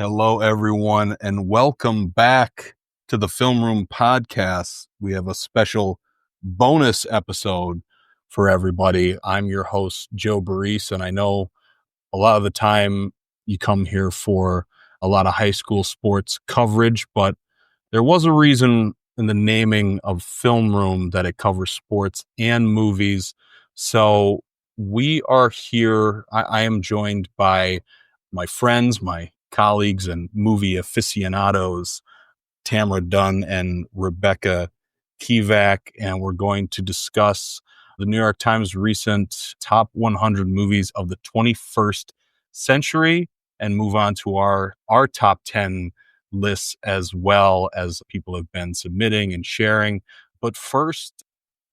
Hello, everyone, and welcome back to the Film Room Podcast. We have a special bonus episode for everybody. I'm your host, Joe Baress, and I know a lot of the time you come here for a lot of high school sports coverage, but there was a reason in the naming of Film Room that it covers sports and movies. So we are here. I am joined by my friends, my colleagues, and movie aficionados, Tamara Dunn and Rebecca Kivak, and we're going to discuss the New York Times recent top 100 movies of the 21st century and move on to our top 10 lists as well, as people have been submitting and sharing. But first,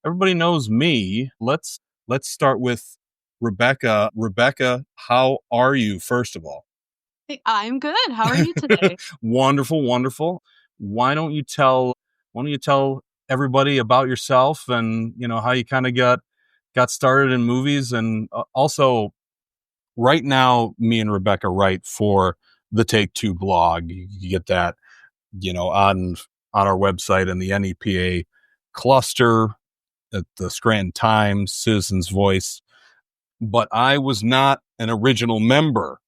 everybody knows me. Let's start with Rebecca. Rebecca, how are you, first of all? Hey, I'm good. How are you today? Wonderful, wonderful. Why don't you tell everybody about yourself and how you kind of got started in movies, and also right now me and Rebecca write for the Take Two blog. You get that on our website and the NEPA cluster at the Scranton Times, Citizens Voice. But I was not an original member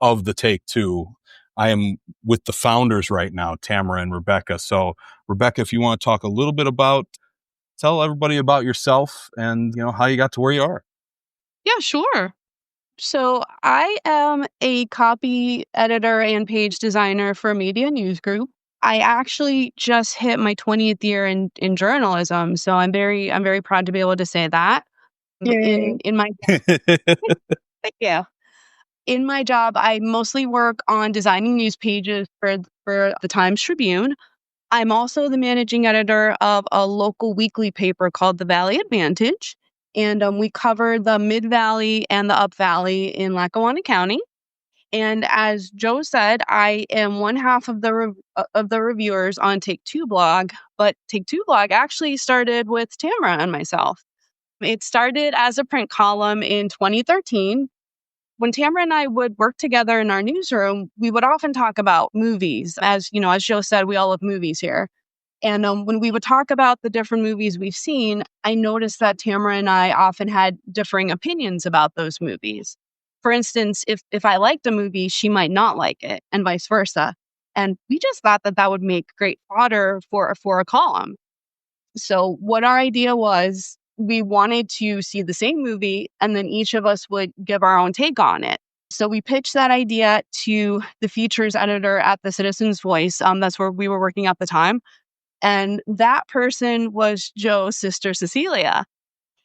of the Take Two. I am with the founders right now, Tamara and Rebecca. So Rebecca, if you want to talk a little bit tell everybody about yourself and how you got to where you are. Yeah, sure. So I am a copy editor and page designer for a media news group. I actually just hit my 20th year in journalism, so I'm very proud to be able to say that. In my yeah. In my job, I mostly work on designing news pages for the Times-Tribune. I'm also the managing editor of a local weekly paper called The Valley Advantage. And we cover the Mid-Valley and the Up-Valley in Lackawanna County. And as Joe said, I am one half of the reviewers on Take Two blog. But Take Two blog actually started with Tamara and myself. It started as a print column in 2013. When Tamara and I would work together in our newsroom, we would often talk about movies. As Joe said, we all love movies here. And when we would talk about the different movies we've seen, I noticed that Tamara and I often had differing opinions about those movies. For instance, if I liked a movie, she might not like it, and vice versa. And we just thought that would make great fodder for a column. So what our idea was, we wanted to see the same movie, and then each of us would give our own take on it. So we pitched that idea to the features editor at the Citizens Voice. That's where we were working at the time. And that person was Joe's sister, Cecilia.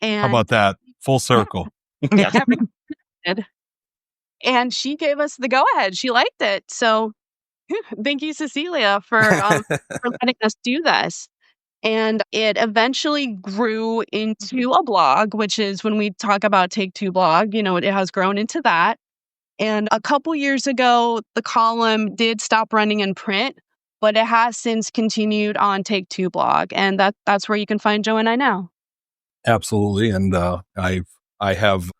And how about that? Full circle. Yeah. And she gave us the go-ahead. She liked it. So thank you, Cecilia, for letting us do this. And it eventually grew into a blog, which is when we talk about Take Two blog, it has grown into that. And a couple years ago, the column did stop running in print, but it has since continued on Take Two blog. And that's where you can find Joe and I now. Absolutely. And I have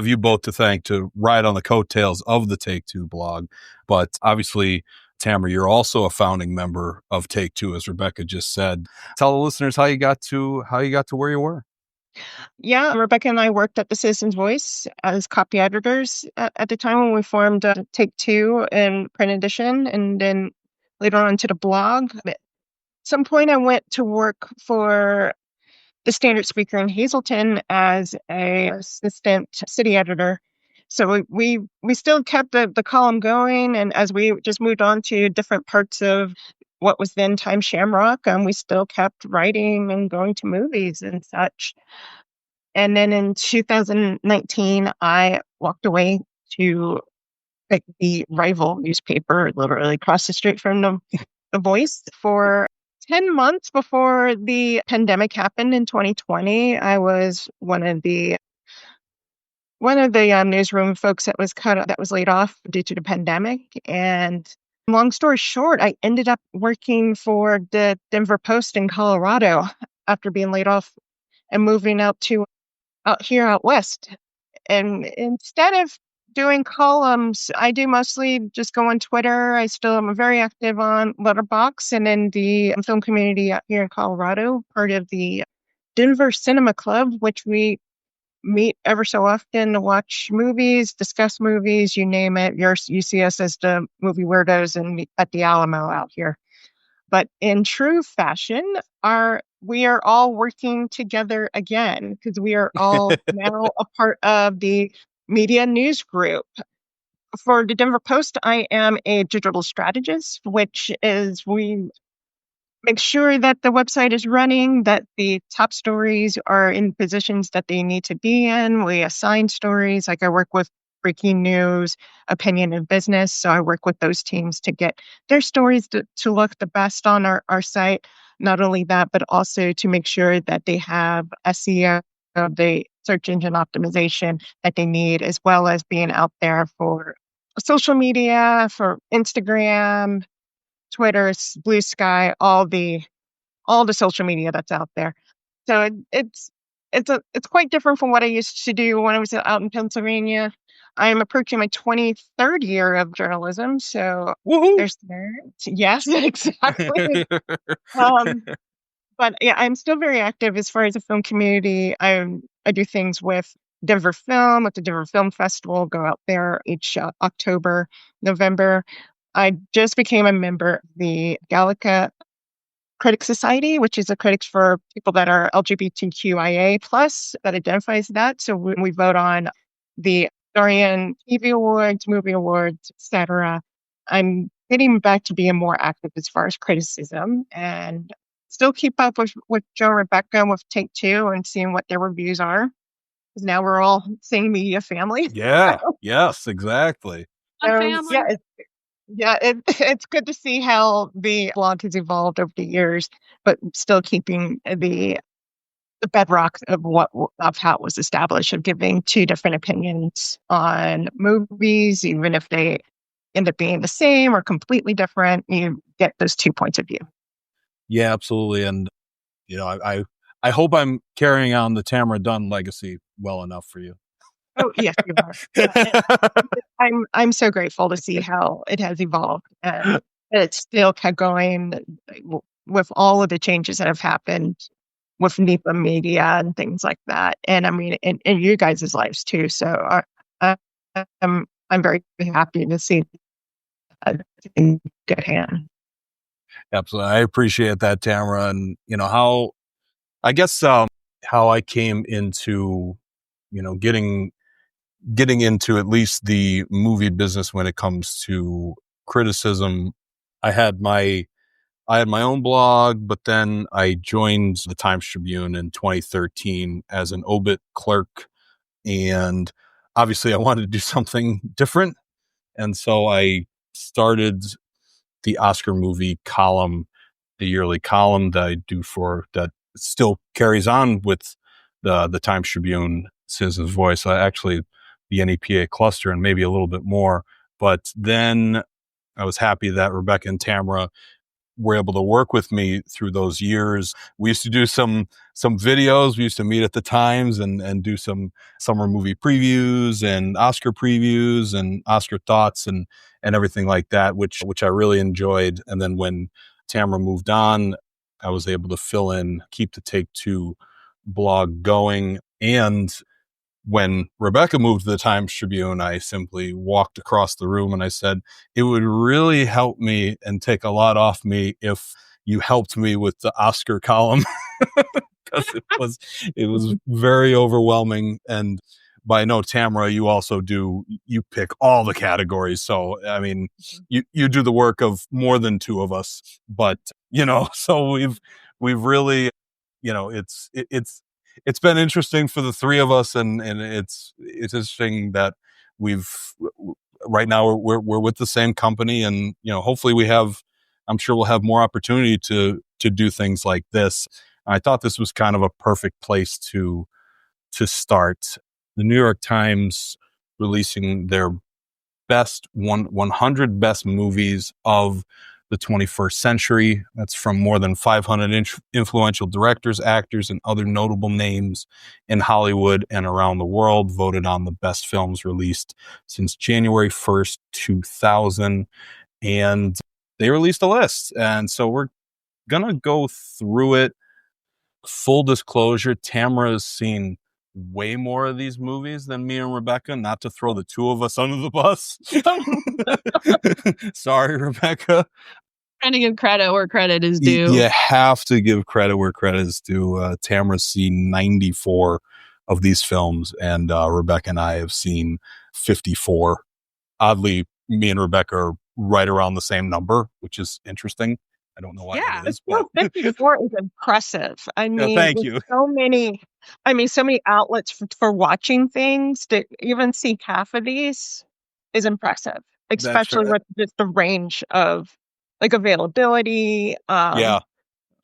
you both to thank to ride on the coattails of the Take Two blog. But obviously, Tamara, you're also a founding member of Take Two, as Rebecca just said. Tell the listeners how you got to where you were. Yeah, Rebecca and I worked at the Citizens Voice as copy editors at the time when we formed Take Two in print edition, and then later on to the blog. At some point, I went to work for the Standard Speaker in Hazleton as an assistant city editor. So we still kept the column going, and as we just moved on to different parts of what was then Times Shamrock, we still kept writing and going to movies and such. And then in 2019, I walked away to the rival newspaper, literally across the street from the Voice, for 10 months before the pandemic happened in 2020. I was one of the newsroom folks that was laid off due to the pandemic. And long story short, I ended up working for the Denver Post in Colorado after being laid off and moving out here out west. And instead of doing columns. I do mostly just go on Twitter. I still am very active on Letterboxd and in the film community out here in Colorado, part of the Denver Cinema Club, which we meet ever so often to watch movies, discuss movies, you name it. You see us as the movie weirdos at the Alamo out here. But in true fashion, we are all working together again because we are all now a part of the media news group. For the Denver Post, I am a digital strategist, which is we make sure that the website is running, that the top stories are in positions that they need to be in. We assign stories. Like I work with breaking news, opinion, and business. So I work with those teams to get their stories to look the best on our site. Not only that, but also to make sure that they have SEO, the search engine optimization that they need, as well as being out there for social media, for Instagram, Twitter, Blue Sky, all the social media that's out there. So it's quite different from what I used to do when I was out in Pennsylvania. I am approaching my 23rd year of journalism, so Woohoo! there's that. Yes, exactly. But yeah, I'm still very active as far as the film community. I do things with Denver Film, with the Denver Film Festival, go out there each October, November. I just became a member of the Gallica Critic Society, which is a critics for people that are LGBTQIA plus that identifies that. So we vote on the Dorian TV Awards, movie awards, etc. I'm getting back to being more active as far as criticism and still keep up with Joe and Rebecca with Take Two and seeing what their reviews are. Because now we're all same media family. Yeah. Yes, exactly. Family. It's good to see how the blog has evolved over the years, but still keeping the bedrock of how it was established, of giving two different opinions on movies, even if they end up being the same or completely different. You get those 2 points of view. Yeah, absolutely. And I hope I'm carrying on the Tamara Dunn legacy well enough for you. Oh yes, you are. I'm so grateful to see how it has evolved and it's still kept going with all of the changes that have happened with NEPA media and things like that. And I mean, in you guys' lives too. So I'm very happy to see that in good hand. Absolutely. I appreciate that, Tamara. And how I came into, getting into at least the movie business when it comes to criticism. I had my own blog, but then I joined the Times-Tribune in 2013 as an obit clerk. And obviously I wanted to do something different. And so I started the Oscar movie column, the yearly column that I do that still carries on with the Times-Tribune, Citizens Voice, actually the NEPA cluster and maybe a little bit more. But then I was happy that Rebecca and Tamara were able to work with me through those years. We used to do some videos. We used to meet at the Times and do some summer movie previews and Oscar previews and Oscar thoughts and everything like that, which I really enjoyed. And then when Tamara moved on, I was able to fill in, keep the Take Two blog going. And when Rebecca moved to the Times-Tribune, I simply walked across the room and I said, it would really help me and take a lot off me if you helped me with the Oscar column, because it was very overwhelming. And I know, Tamara, you also you pick all the categories. So, I mean, you do the work of more than two of us, but, so we've really, it's been interesting for the three of us, and it's interesting that right now we're with the same company, and hopefully I'm sure we'll have more opportunity to do things like this. I thought this was kind of a perfect place to start. The New York Times releasing their best 100 best movies of the 21st century. That's from more than 500 influential directors, actors, and other notable names in Hollywood and around the world, voted on the best films released since January 1st, 2000. And they released a list. And so we're going to go through it. Full disclosure, Tamara's seen way more of these movies than me and Rebecca, not to throw the two of us under the bus. Sorry, Rebecca. Trying to give credit where credit is due. You have to give credit where credit is due. Tamara's seen 94 of these films, and Rebecca and I have seen 54. Oddly, me and Rebecca are right around the same number, which is interesting. I don't know why it is, but 54 is impressive. I mean, thank you. So many outlets for watching things. To even see half of these is impressive, especially with just the range of like availability. Yeah.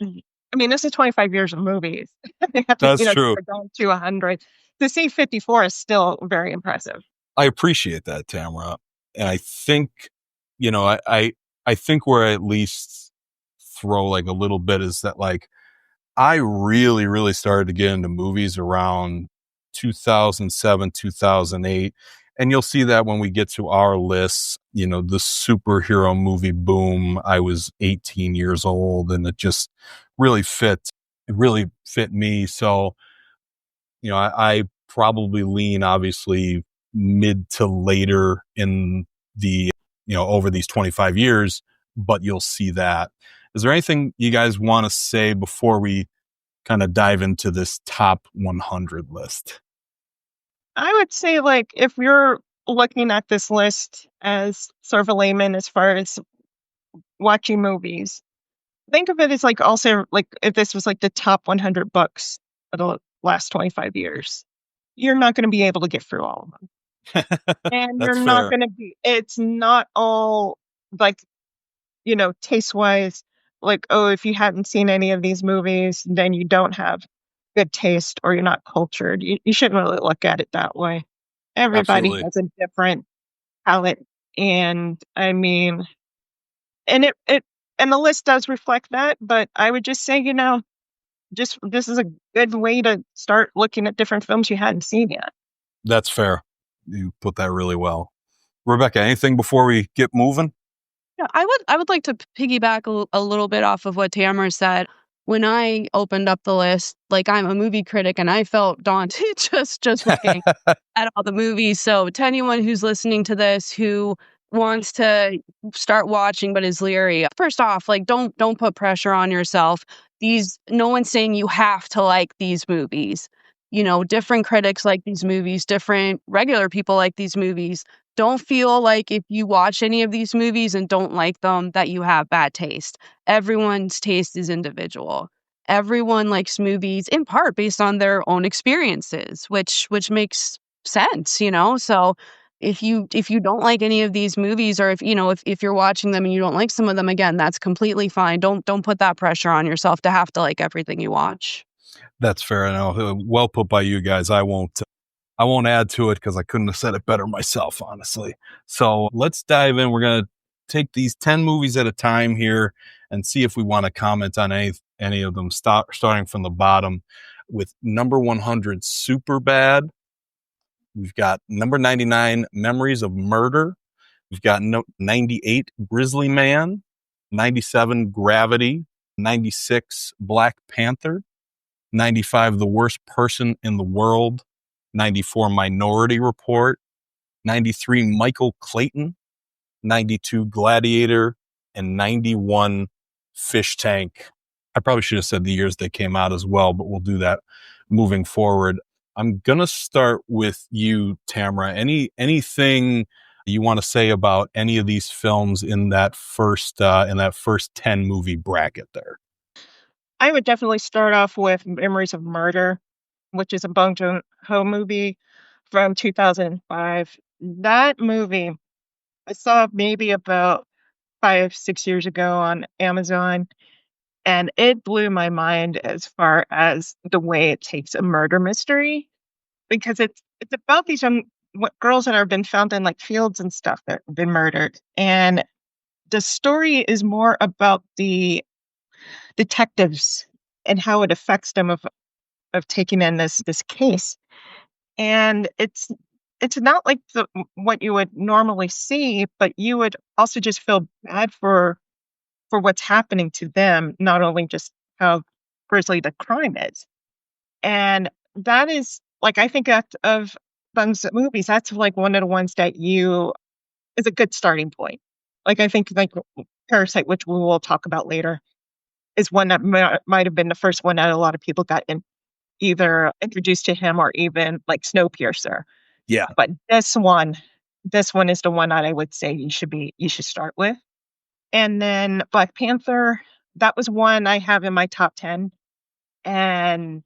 I mean, this is 25 years of movies. They have to, That's true. Down to 100. To see 54 is still very impressive. I appreciate that, Tamara. And I think, I think where I at least throw like a little bit is that like, I really, really started to get into movies around 2007, 2008. And you'll see that when we get to our lists, the superhero movie boom. I was 18 years old and it just really fit. It really fit me. So, I probably lean obviously mid to later in the, over these 25 years, but you'll see that. Is there anything you guys want to say before we kind of dive into this top 100 list? I would say, like, if you're looking at this list as sort of a layman as far as watching movies, think of it as like also like if this was like the top 100 books of the last 25 years, you're not going to be able to get through all of them. And you're not going to be, it's not all like, taste wise, like, oh, if you hadn't seen any of these movies, then you don't have good taste or you're not cultured. You shouldn't really look at it that way. Everybody Absolutely. has a different palette. And I mean, and and the list does reflect that, but I would just say, just this is a good way to start looking at different films you hadn't seen yet. That's fair. You put that really well. Rebecca, anything before we get moving? Yeah, I would like to piggyback a little bit off of what Tamara said. When I opened up the list, like I'm a movie critic and I felt daunted just looking at all the movies. So to anyone who's listening to this who wants to start watching but is leery, first off, like don't put pressure on yourself. No one's saying you have to like these movies. Different critics like these movies, different regular people like these movies. Don't feel like if you watch any of these movies and don't like them, that you have bad taste. Everyone's taste is individual. Everyone likes movies in part based on their own experiences, which makes sense, So if you don't like any of these movies, or if you're watching them and you don't like some of them, again, that's completely fine. Don't put that pressure on yourself to have to like everything you watch. That's fair. I know. Well put by you guys. I won't add to it because I couldn't have said it better myself, honestly. So let's dive in. We're going to take these 10 movies at a time here and see if we want to comment on any of them, starting from the bottom with number 100, Superbad. We've got number 99, Memories of Murder. We've got 98, Grizzly Man. 97, Gravity. 96, Black Panther. 95, The Worst Person in the World. 94, Minority Report. 93, Michael Clayton. 92, Gladiator. And 91, Fish Tank. I probably should have said the years they came out as well, but we'll do that moving forward. I'm going to start with you, Tamara. Anything you want to say about any of these films in that first 10 movie bracket there? I would definitely start off with Memories of Murder, which is a Bong Joon-ho movie from 2005. That movie I saw maybe about 5-6 years ago on Amazon, and it blew my mind as far as the way it takes a murder mystery, because it's about these young girls that have been found in like fields and stuff that have been murdered, and the story is more about the detectives and how it affects them of taking in this case. And it's not like what you would normally see, but you would also just feel bad for what's happening to them, not only just how grisly the crime is. And that is like I think that of Dunn's movies, that's like one of the ones that you is a good starting point. Like I think like Parasite, which we will talk about later, is one that might have been the first one that a lot of people got either introduced to him or even like Snowpiercer. Yeah. But this one is the one that I would say you should start with. And then Black Panther, that was one I have in my top 10. And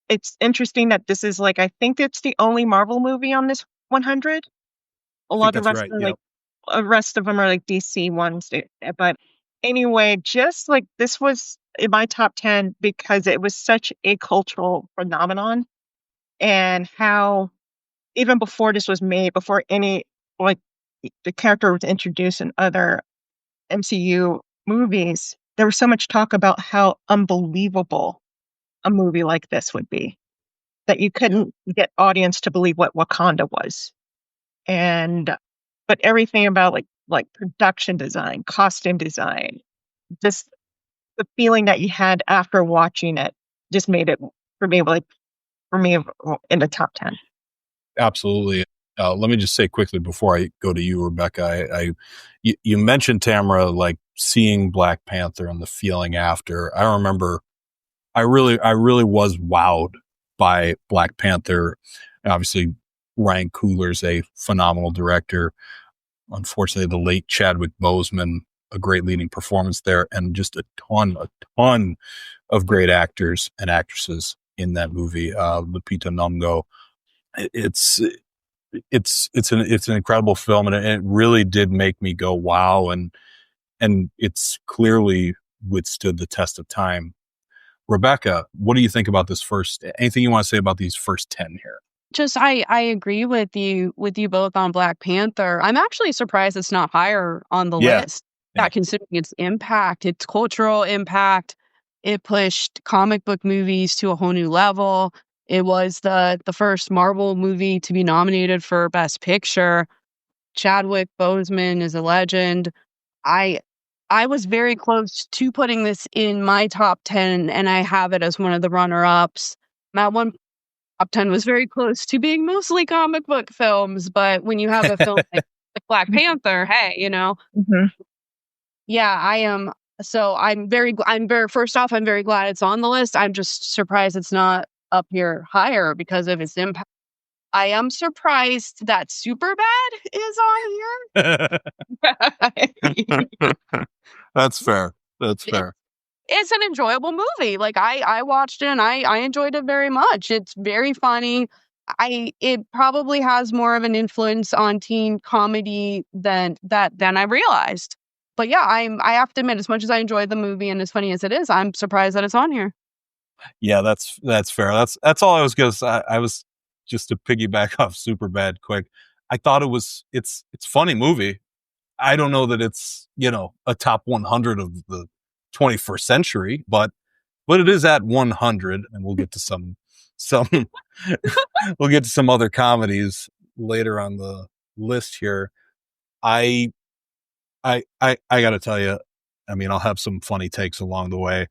it's interesting that this is like I think it's the only Marvel movie on this 100. A I lot think of the that's rest right. are Yep. like the rest of them are like DC ones. But anyway, just like this was in my top 10 because it was such a cultural phenomenon and how even before this was made, before any like the character was introduced in other MCU movies, there was so much talk about how unbelievable a movie like this would be that you couldn't get audience to believe what Wakanda was. And but everything about like production design, costume design, just the feeling that you had after watching it just made it for me in the top 10. Absolutely. Let me just say quickly before I go to you, Rebecca, you mentioned Tamara, like seeing Black Panther and the feeling after. I remember I really was wowed by Black Panther. Obviously, Ryan Coogler's a phenomenal director. Unfortunately, the late Chadwick Boseman, a great leading performance there, and just a ton of great actors and actresses in that movie. Lupita Nyong'o. It's an incredible film, and it really did make me go wow, and it's clearly withstood the test of time. Rebecca, what do you think about this first? Anything you want to say about these first 10 here? Just I agree with you both on Black Panther. I'm actually surprised it's not higher on the Yeah. list. Yeah, considering its impact, its cultural impact, it pushed comic book movies to a whole new level. It was the first Marvel movie to be nominated for Best Picture. Chadwick Boseman is a legend. I I was very close to putting this in my top 10, and I have it as one of the runner-ups. My one top 10 was very close to being mostly comic book films, but when you have a film like Black Panther, hey, Mhm. yeah, I am. So I'm very, first off, I'm very glad it's on the list. I'm just surprised it's not up here higher because of its impact. I am surprised that Superbad is on here. That's fair. That's fair. It's an enjoyable movie. Like I watched it and I enjoyed it very much. It's very funny. It probably has more of an influence on teen comedy than I realized. But yeah, I have to admit, as much as I enjoyed the movie and as funny as it is, I'm surprised that it's on here. Yeah, that's fair. That's all I was gonna say. I was just to piggyback off Superbad quick. I thought it's funny movie. I don't know that it's, a top 100 of the 21st century, but it is at 100, and we'll get to some we'll get to some other comedies later on the list here. I got to tell you, I mean, I'll have some funny takes along the way.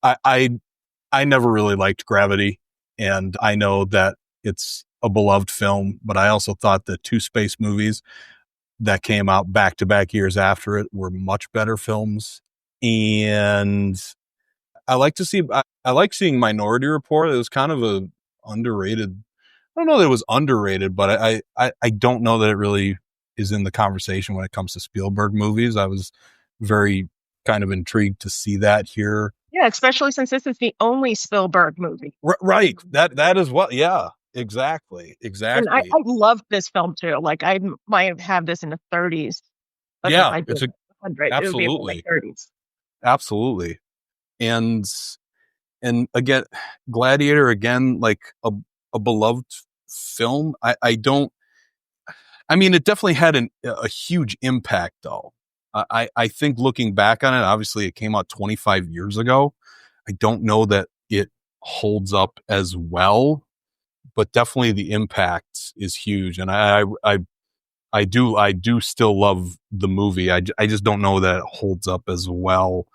I never really liked Gravity, and I know that it's a beloved film, but I also thought the two space movies that came out back to back years after it were much better films. And I like seeing Minority Report. It was kind of a underrated. I don't know that it was underrated, but I don't know that it really is in the conversation when it comes to Spielberg movies. I was very kind of intrigued to see that here. Yeah, especially since this is the only Spielberg movie. Right. That is what. Yeah. Exactly. And I loved this film too. Like I might have this in the 30s. But if Yeah. I did It's 100, it would be in my absolutely, 30s. absolutely. And again, Gladiator again, like a beloved film. I don't. I mean, it definitely had a huge impact though. I think looking back on it, obviously it came out 25 years ago. I don't know that it holds up as well, but definitely the impact is huge. And I do still love the movie. I just don't know that it holds up as well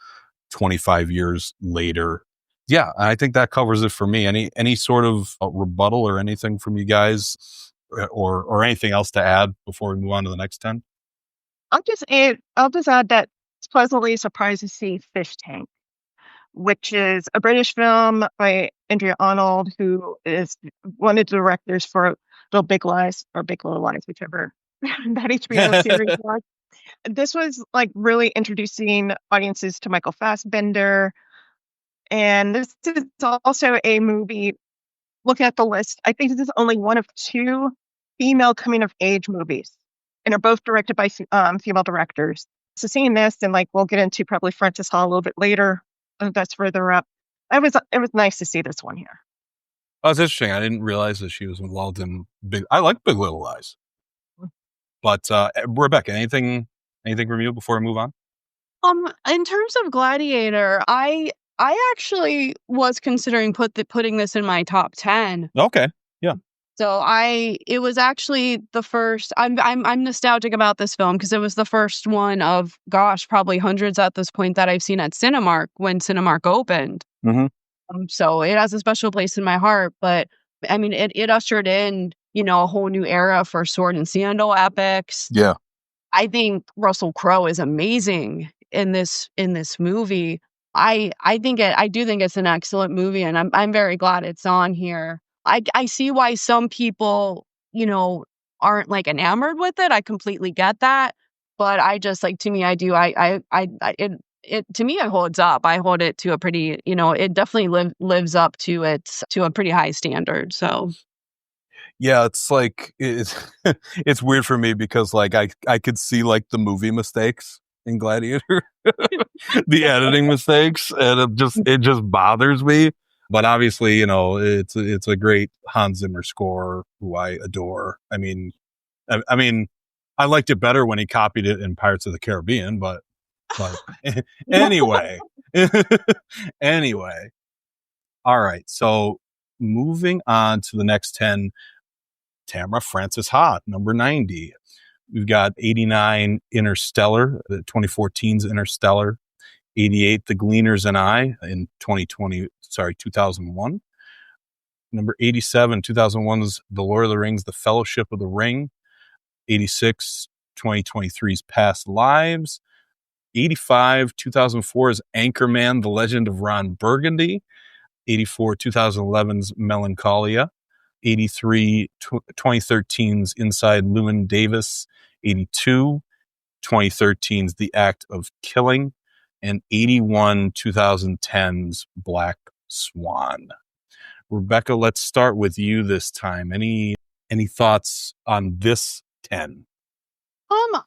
25 years later. Yeah, I think that covers it for me. Any sort of rebuttal or anything from you guys, or anything else to add before we move on to the next 10? I'll just add that it's pleasantly surprised to see Fish Tank, which is a British film by Andrea Arnold, who is one of the directors for Little Big Lies or Big Little Lies, whichever that HBO series was. This was like really introducing audiences to Michael Fassbender. And this is also a movie, looking at the list, I think this is only one of 2 female coming of age movies. And are both directed by female directors. So seeing this, and like we'll get into probably Frances Ha a little bit later, that's further up. It was nice to see this one here. Oh, it's interesting. I didn't realize that she was involved in I like Big Little Lies. But Rebecca, anything from you before we move on? In terms of Gladiator, I actually was considering putting this in my top 10. Okay. Yeah. So it was actually the first. I'm nostalgic about this film because it was the first one of, gosh, probably hundreds at this point that I've seen at Cinemark when Cinemark opened. Mm-hmm. So it has a special place in my heart. But I mean, it ushered in, a whole new era for sword and sandal epics. Yeah. I think Russell Crowe is amazing in this movie. I do think it's an excellent movie, and I'm very glad it's on here. I see why some people, aren't like enamored with it. I completely get that, but I just like, to me, I do. It to me, it holds up. I hold it to a pretty, it definitely lives up to a pretty high standard. So. Yeah, it's like it's weird for me because like I could see like the movie mistakes in Gladiator, the editing mistakes, and it just bothers me. But obviously, it's a great Hans Zimmer score, who I adore. I mean, I liked it better when he copied it in Pirates of the Caribbean, but anyway, anyway. All right, so moving on to the next 10. Tamara, Frances Ha, number 90. We've got 89, Interstellar, 2014's Interstellar. 88, The Gleaners and I, in 2001. Number 87, 2001's The Lord of the Rings, The Fellowship of the Ring. 86, 2023's Past Lives. 85, 2004's Anchorman, The Legend of Ron Burgundy. 84, 2011's Melancholia. 83, 2013's Inside Llewyn Davis. 82, 2013's The Act of Killing. And 81, 2010's Black Swan. Rebecca, let's start with you this time. Any thoughts on this 10?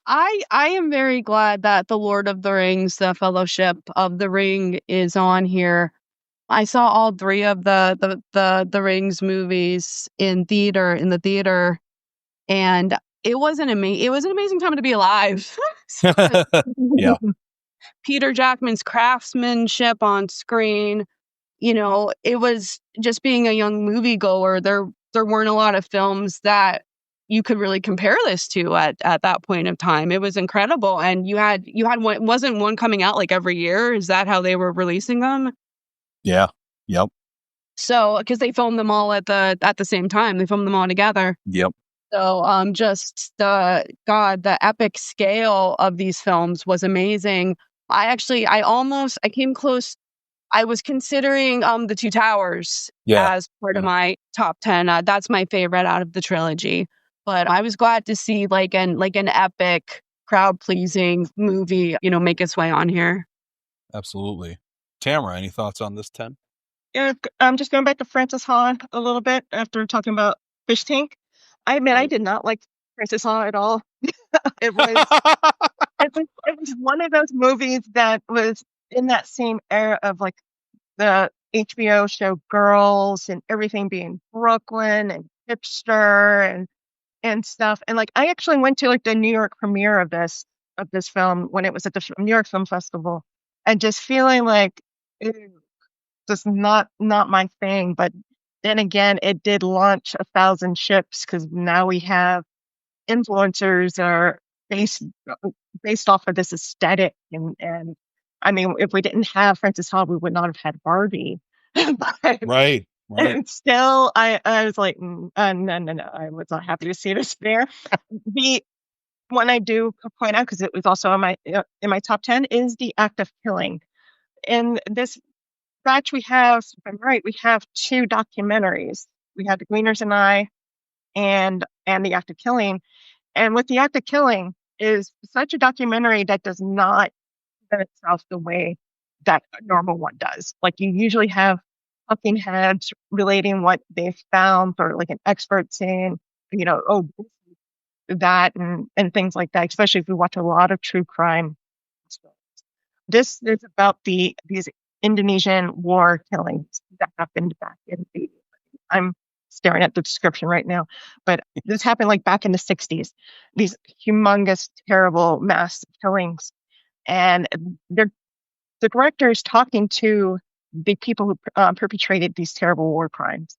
I am very glad that The Lord of the Rings, The Fellowship of the Ring, is on here. I saw all 3 of the Rings movies in the theater, and it was an amazing time to be alive. Yeah. Peter Jackman's craftsmanship on screen, it was just being a young moviegoer. There weren't a lot of films that you could really compare this to at that point of time. It was incredible, and you had one. Wasn't one coming out like every year? Is that how they were releasing them? Yeah. Yep. So, because they filmed them all at the same time, they filmed them all together. Yep. So, just the epic scale of these films was amazing. I came close. I was considering The Two Towers as part of my top 10. That's my favorite out of the trilogy. But I was glad to see like an epic, crowd-pleasing movie, make its way on here. Absolutely. Tamara, any thoughts on this 10? Yeah, I'm just going back to Frances Ha a little bit after talking about Fish Tank. I admit I did not like Frances Ha at all. It was one of those movies that was in that same era of like the HBO show Girls and everything being Brooklyn and hipster and stuff. And like I actually went to like the New York premiere of this of this film when it was at the New York Film Festival, and just feeling like it just not my thing. But then again, it did launch 1,000 ships because now we have influencers that are based off of this aesthetic, and I mean, if we didn't have Frances Ha, we would not have had Barbie. But Right. still, I was like, no. I was not happy to see this there. The one I do point out, because it was also in my top 10, is The Act of Killing. In this batch, we have, if I'm right, we have 2 documentaries. We have The Gleaners and I, and The Act of Killing. And with The Act of Killing is such a documentary that does not present itself the way that a normal one does. Like, you usually have talking heads relating what they've found, or like an expert saying, oh, that, and things like that, especially if you watch a lot of true crime. This is about these Indonesian war killings that happened back in I'm staring at the description right now, but this happened like back in the 60s, these humongous, terrible mass killings. And the director is talking to the people who perpetrated these terrible war crimes,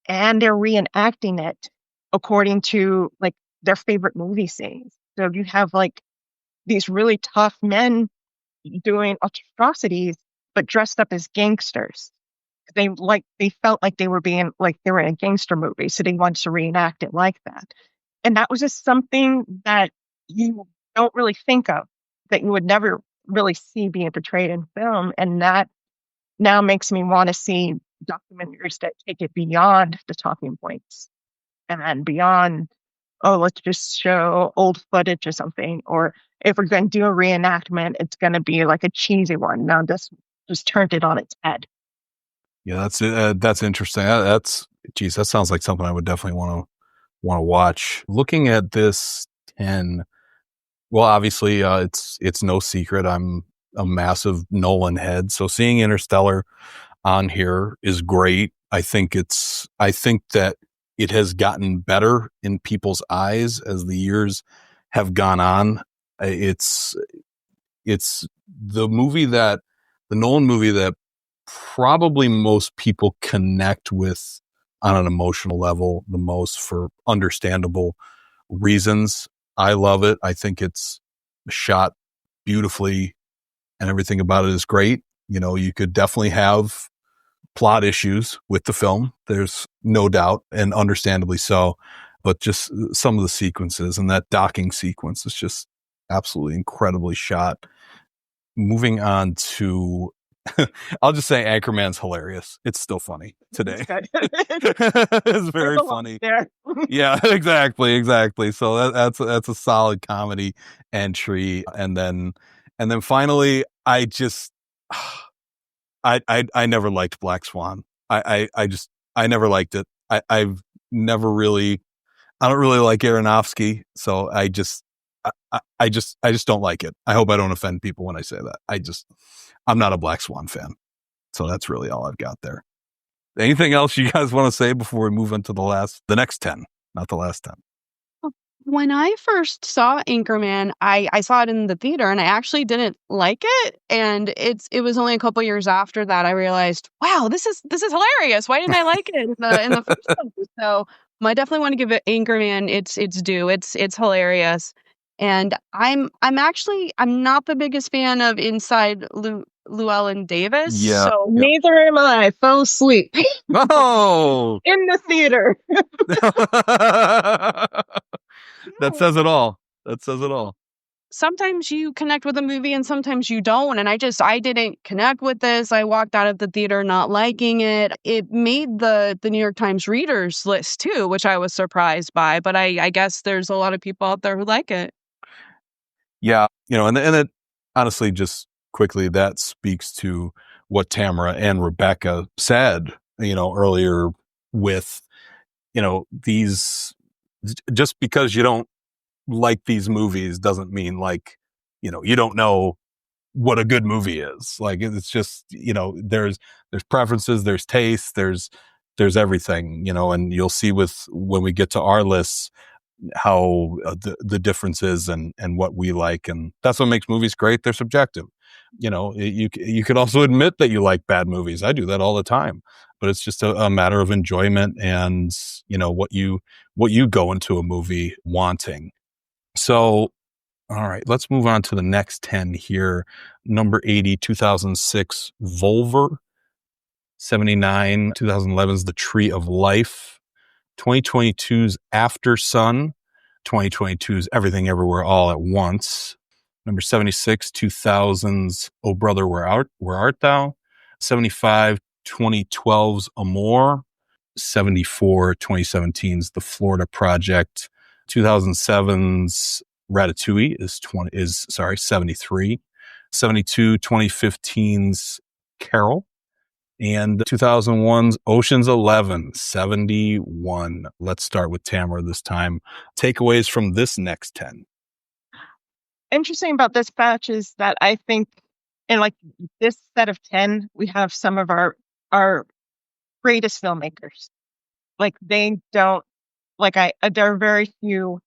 and they're reenacting it according to like their favorite movie scenes. So you have like these really tough men doing atrocities, but dressed up as gangsters. They felt like they were in a gangster movie, so they wanted to reenact it like that. And that was just something that you don't really think of, that you would never really see being portrayed in film. And that now makes me want to see documentaries that take it beyond the talking points and beyond, oh, let's just show old footage or something. Or if we're going to do a reenactment, it's going to be like a cheesy one. Now just turned it on its head. Yeah, that's interesting. That sounds like something I would definitely want to watch. Looking at this 10, well, obviously, it's no secret I'm a massive Nolan head, so seeing Interstellar on here is great. I think that it has gotten better in people's eyes as the years have gone on. It's the Nolan movie that probably most people connect with on an emotional level the most, for understandable reasons. I love it. I think it's shot beautifully and everything about it is great. You could definitely have plot issues with the film. There's no doubt, and understandably so, but just some of the sequences, and that docking sequence is just absolutely incredibly shot. Moving on to, I'll just say Anchorman's hilarious. It's still funny today. It's very funny. Yeah, exactly. So that's a solid comedy entry. And then finally, I never liked Black Swan. I never liked it. I don't really like Aronofsky, so I just don't like it. I hope I don't offend people when I say that. I'm not a Black Swan fan. So that's really all I've got there. Anything else you guys want to say before we move into the next 10, not the last 10? When I first saw Anchorman, I saw it in the theater, and I actually didn't like it. And it was only a couple years after that I realized, wow, this is hilarious. Why didn't I like it in the first place? So I definitely want to give it Anchorman its due. It's hilarious. And I'm not the biggest fan of Inside Llewellyn Davis. Yeah. So neither am I. I fell asleep. Oh, in the theater. That says it all. Sometimes you connect with a movie and sometimes you don't. And I didn't connect with this. I walked out of the theater not liking it. It made the New York Times readers list too, which I was surprised by. But I guess there's a lot of people out there who like it. Yeah. And it honestly, just quickly, that speaks to what Tamara and Rebecca said, earlier with, these, just because you don't like these movies doesn't mean you don't know what a good movie is. Like, it's just, there's preferences, there's taste, there's everything, and you'll see when we get to our lists, the differences and what we like. And that's what makes movies great. They're subjective. You could also admit that you like bad movies. I do that all the time, but it's just a matter of enjoyment and, what you go into a movie wanting. So, all right, let's move on to the next 10 here. Number 80, 2006, Volver. 79, 2011's The Tree of Life. 2022's After Sun. 2022's Everything Everywhere All at Once. Number 76, 2000's Oh Brother, Where Art Thou? 75, 2012's Amor. 74, 2017's The Florida Project. 2007's Ratatouille is 73. 72, 2015's Carol. And 2001's Ocean's 11, 71. Let's start with Tamara this time. Takeaways from this next 10. Interesting about this batch is that I think in like this set of 10, we have some of our greatest filmmakers. Like they don't, there are very few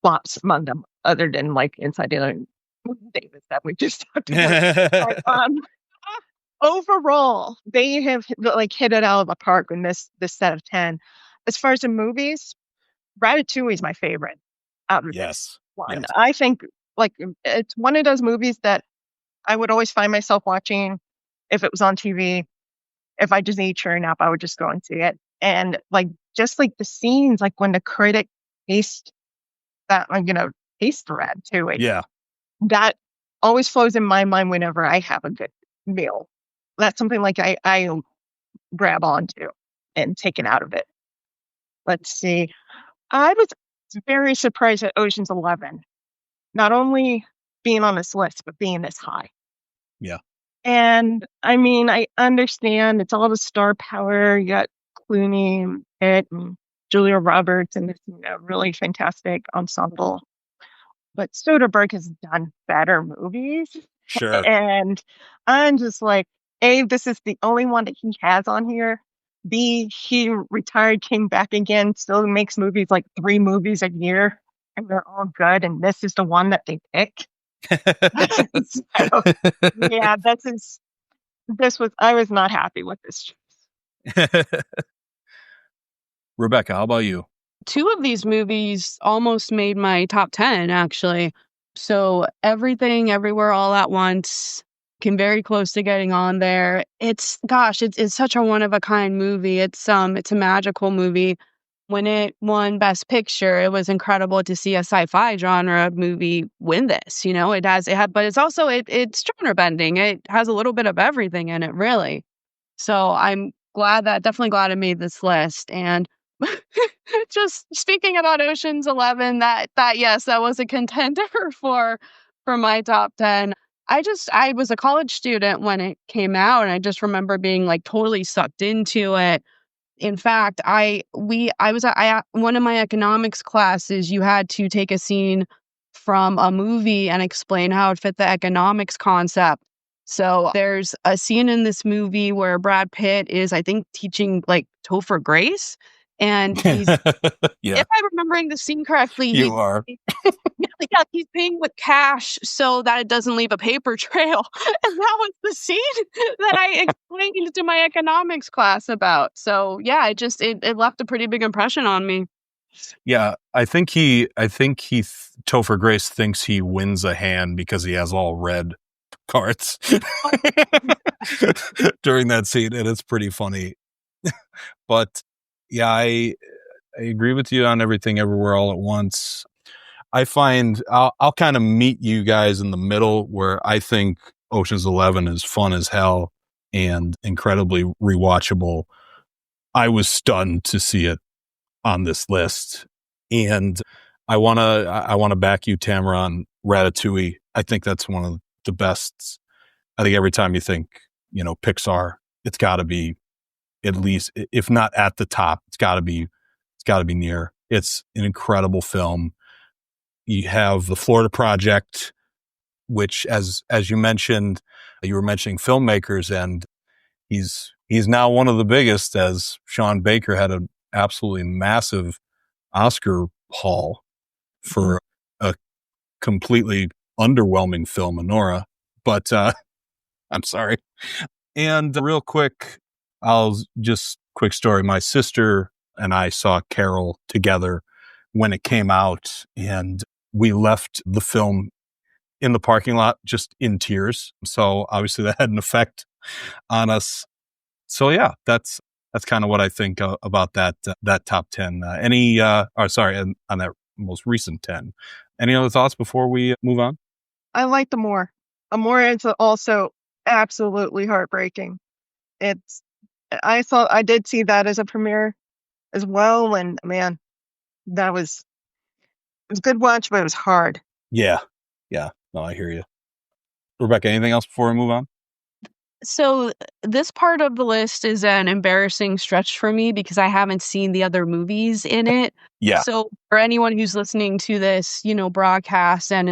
flops among them other than like Inside Llewyn Davis that we just talked about. But, overall, they have like hit it out of the park in this set of 10. As far as the movies, Ratatouille is my favorite out of this one. Yes. I think like it's one of those movies that I would always find myself watching if it was on TV. If I just need cheering up, I would just go and see it. And like just like the scenes, like when the critic tastes that, taste the Ratatouille. Yeah, that always flows in my mind whenever I have a good meal. That's something like I grab onto and take it out of it. Let's see. I was very surprised at Ocean's 11, not only being on this list, but being this high. Yeah. And I mean, I understand it's all the star power. You got Clooney and Pitt and Julia Roberts and this really fantastic ensemble. But Soderbergh has done better movies. Sure. And I'm just like, A, this is the only one that he has on here. B, he retired, came back again, still makes movies like 3 movies a year, and they're all good. And this is the one that they pick. So, yeah, I was not happy with this choice. Rebecca, how about you? 2 of these movies almost made my top 10, actually. So Everything, Everywhere, All at Once came very close to getting on there. It's such a one-of-a-kind movie. It's a magical movie. When it won Best Picture, it was incredible to see a sci-fi genre movie win this. But it's also it's genre bending. It has a little bit of everything in it, really. So I'm definitely glad I made this list. And just speaking about Ocean's 11, that was a contender for my top 10. I was a college student when it came out, and I just remember being like totally sucked into it. In fact, one of my economics classes, you had to take a scene from a movie and explain how it fit the economics concept. So there's a scene in this movie where Brad Pitt is, I think, teaching like Topher Grace. And he's, if I'm remembering the scene correctly, he's paying with cash so that it doesn't leave a paper trail. And that was the scene that I explained to my economics class about. So yeah, it left a pretty big impression on me. Yeah, I think Topher Grace thinks he wins a hand because he has all red cards during that scene, and it's pretty funny. But yeah, I agree with you on Everything Everywhere All at Once. I find I'll kind of meet you guys in the middle, where I think Ocean's 11 is fun as hell and incredibly rewatchable. I was stunned to see it on this list, and I want to back you, Tamara, on Ratatouille. I think that's one of the best. I think every time you think, Pixar, it's got to be at least, if not at the top, it's got to be near. It's an incredible film. You have The Florida Project, which, as you mentioned, you were mentioning filmmakers, and he's now one of the biggest, as Sean Baker had an absolutely massive Oscar haul for a completely underwhelming film, Honora. But I'm sorry. And real quick, quick story. My sister and I saw Carol together when it came out, and we left the film in the parking lot just in tears. So obviously that had an effect on us. So yeah, that's kind of what I think about that top 10. On that most recent 10. Any other thoughts before we move on? I like Amore. Amore is also absolutely heartbreaking. I did see that as a premiere as well, and man, it was a good watch, but it was hard. Yeah. No, I hear you. Rebecca, anything else before we move on? So this part of the list is an embarrassing stretch for me because I haven't seen the other movies in it. Yeah. So for anyone who's listening to this, broadcast and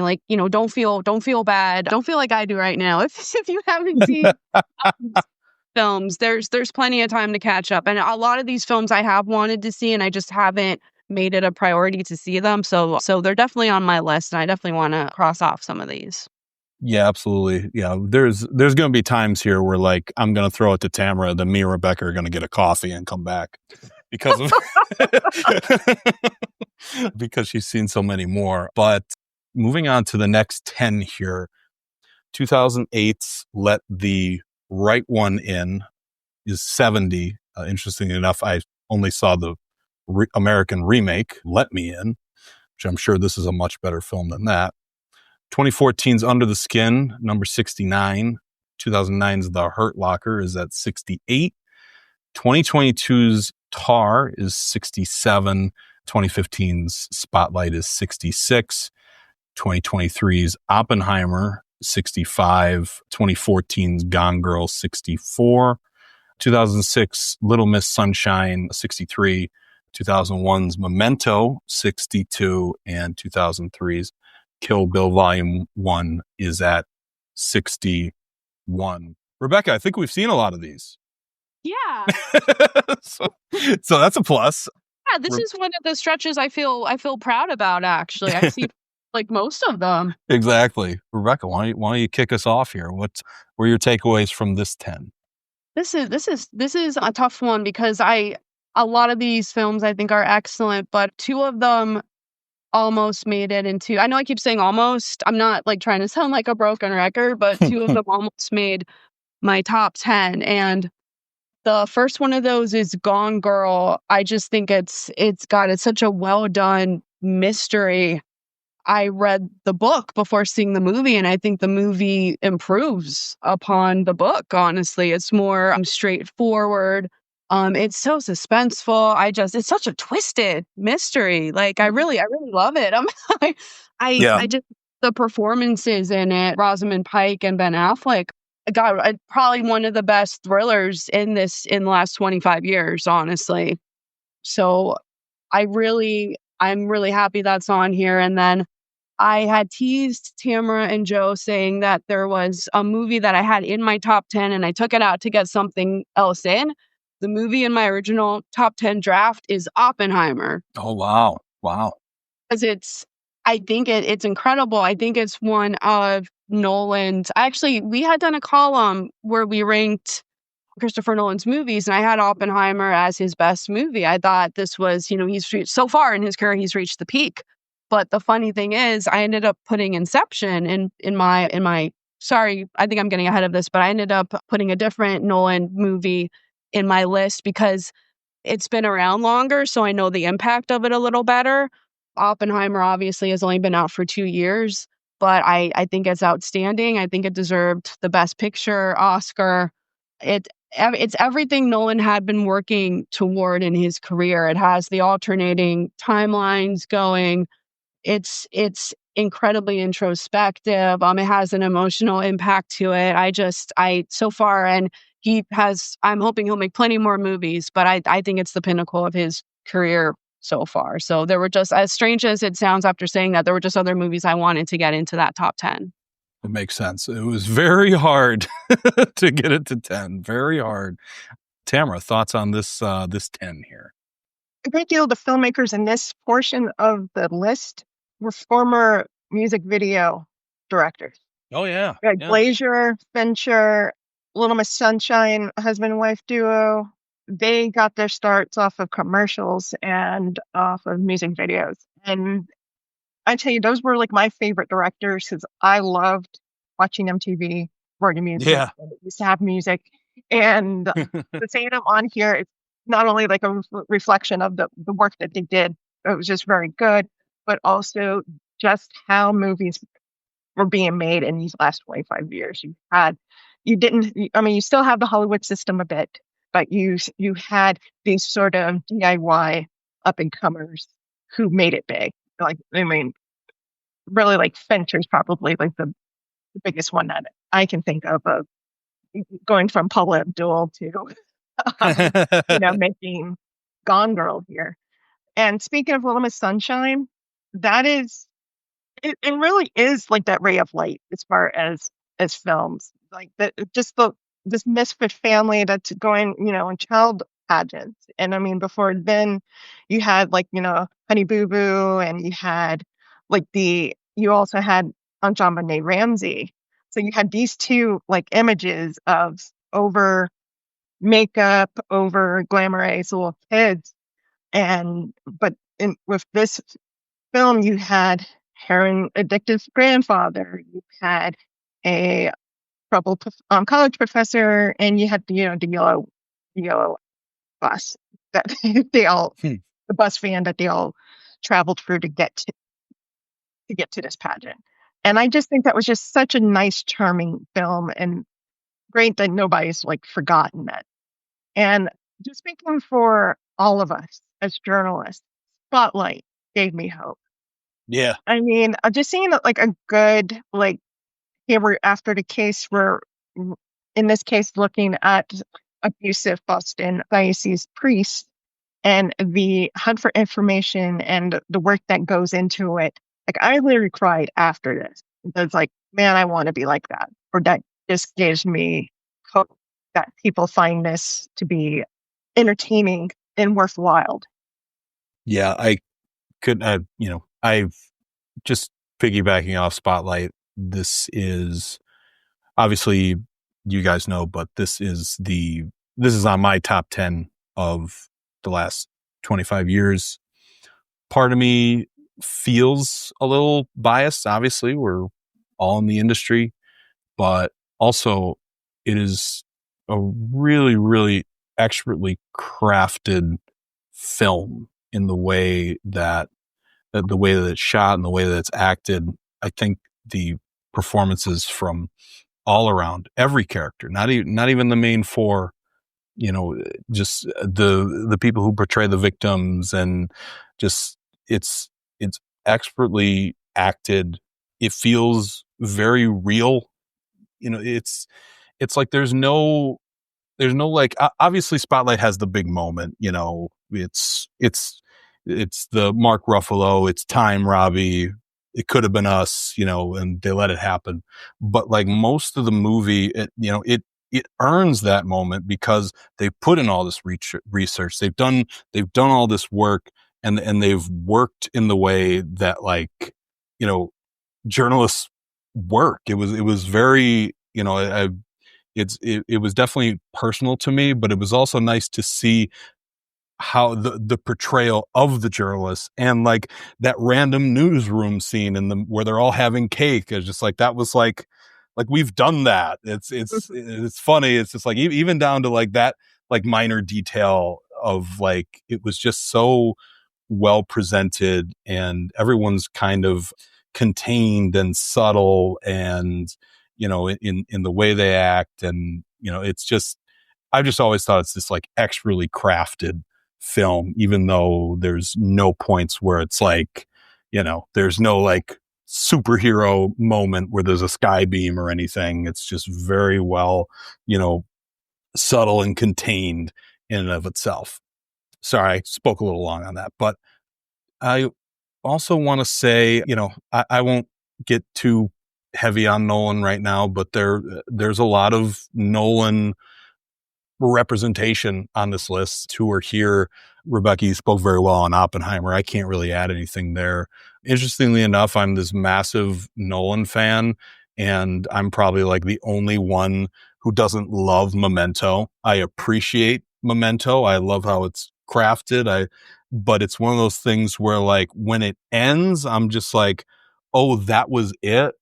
don't feel bad. Don't feel like I do right now. If you haven't seen films, there's plenty of time to catch up. And a lot of these films I have wanted to see and I just haven't made it a priority to see them. So they're definitely on my list and I definitely want to cross off some of these. Yeah, absolutely. Yeah, there's going to be times here where like I'm going to throw it to Tamara, then me and Rebecca are going to get a coffee and come back because of because she's seen so many more. But moving on to the next 10 here, 2008's Let the Right One In is 70. Interestingly enough, I only saw the American remake, Let Me In, which I'm sure this is a much better film than that. 2014's Under the Skin, number 69. 2009's The Hurt Locker is at 68. 2022's Tar is 67. 2015's Spotlight is 66. 2023's Oppenheimer, 65. 2014's Gone Girl, 64. 2006 Little Miss Sunshine, 63. 2001's Memento, 62. And 2003's Kill Bill Volume 1 is at 61. Rebecca, I think we've seen a lot of these. Yeah. so that's a plus. Yeah, this is one of the stretches I feel proud about, actually. I see like most of them. Exactly. Rebecca, why don't you kick us off here? What were your takeaways from this 10? This is a tough one because a lot of these films I think are excellent, but two of them almost made it into, I know I keep saying almost, I'm not like trying to sound like a broken record, but two of them almost made my top 10. And the first one of those is Gone Girl. I just think it's such a well done mystery. I read the book before seeing the movie, and I think the movie improves upon the book, honestly. It's more straightforward. It's so suspenseful. It's such a twisted mystery. Like I really love it. I just, the performances in it, Rosamund Pike and Ben Affleck, God, probably one of the best thrillers in the last 25 years, honestly. So I'm really happy that's on here. And then I had teased Tamara and Joe saying that there was a movie that I had in my top 10 and I took it out to get something else in. The movie in my original top 10 draft is Oppenheimer. Oh, wow. Because I think it's incredible. I think it's one of Nolan's. Actually, we had done a column where we ranked Christopher Nolan's movies, and I had Oppenheimer as his best movie. I thought this was, he's reached so far in his career, he's reached the peak. But the funny thing is, I ended up putting Inception in my. Sorry, I think I'm getting ahead of this, but I ended up putting a different Nolan movie in my list because it's been around longer, so I know the impact of it a little better. Oppenheimer obviously has only been out for 2 years, but I think it's outstanding. I think it deserved the Best Picture Oscar. It's everything Nolan had been working toward in his career. It has the alternating timelines going. It's incredibly introspective. It has an emotional impact to it. So far, and I'm hoping he'll make plenty more movies, but I think it's the pinnacle of his career so far. So there were just, as strange as it sounds after saying that, there were just other movies I wanted to get into that top 10. It makes sense. It was very hard to get it to 10. Very hard. Tamara, thoughts on this 10 here? a great deal of the filmmakers in this portion of the list were former music video directors. Oh yeah. Like Yeah. Glazier, Fincher, Little Miss Sunshine, husband and wife duo. They got their starts off of commercials and off of music videos. And I tell you, those were like my favorite directors because I loved watching MTV for the music. Yeah. And it used to have music. And to see them on here, it's not only like a reflection of the work that they did, it was just very good, but also just how movies were being made in these last 25 years. You still have the Hollywood system a bit, but you had these sort of DIY up and comers who made it big. Like, I mean, really, like Fincher's probably like the biggest one that I can think of going from Paula Abdul to, making Gone Girl here. And speaking of Little Miss Sunshine, that is it really is like that ray of light as far as films. Like that this misfit family that's going, in child pageants. And I mean, before then you had like, Honey Boo Boo, and you had like you also had Aunt JonBenet Ramsey. So you had these two like images of over makeup, over glamorize little kids. With this film, you had heroin addicted grandfather, you had a troubled college professor, and you had the yellow bus that they all the bus van that they all traveled through to get to this pageant. And I just think that was just such a nice, charming film, and great that nobody's like forgotten that. And just speaking for all of us as journalists, Spotlight gave me hope. Yeah. I mean, just seeing like a good, like, here we're after the case, we're in this case looking at abusive Boston diocese priests and the hunt for information and the work that goes into it. Like, I literally cried after this. It's like, man, I want to be like that. Or that just gives me hope that people find this to be entertaining and worthwhile. Yeah, I could, I've just piggybacking off Spotlight. This is obviously, you guys know, but this is on my top 10 of the last 25 years. Part of me feels a little biased. Obviously, we're all in the industry, but also it is a really, really expertly crafted film in the way that it's shot and the way that it's acted. I think the performances from all around every character, not even the main four, just the people who portray the victims, and just it's expertly acted. It feels very real. It's like there's no like, obviously Spotlight has the big moment, it's the Mark Ruffalo, it's time, Robbie, it could have been us, and they let it happen. But like most of the movie, it earns that moment because they put in all this research. They've done all this work, and they've worked in the way that, like, journalists work. It was very, it was definitely personal to me, but it was also nice to see how the portrayal of the journalists, and like that random newsroom scene where they're all having cake is just like, that was like we've done that. It's funny. It's just like, even down to like that, like minor detail of like, it was just so well presented, and everyone's kind of contained and subtle, and in the way they act, and it's just, I've just always thought it's this like expertly crafted film, even though there's no points where it's like, there's no like superhero moment where there's a sky beam or anything. It's just very well, subtle and contained in and of itself. Sorry, I spoke a little long on that, but I also want to say, I won't get too heavy on Nolan right now, but there's a lot of Nolan representation on this list who are here Rebecca, you spoke very well on Oppenheimer. I can't really add anything there. Interestingly enough, I'm this massive Nolan fan, and I'm probably like the only one who doesn't love Memento. I appreciate Memento. I love how it's crafted. But it's one of those things where like when it ends, I'm just like, oh, that was it.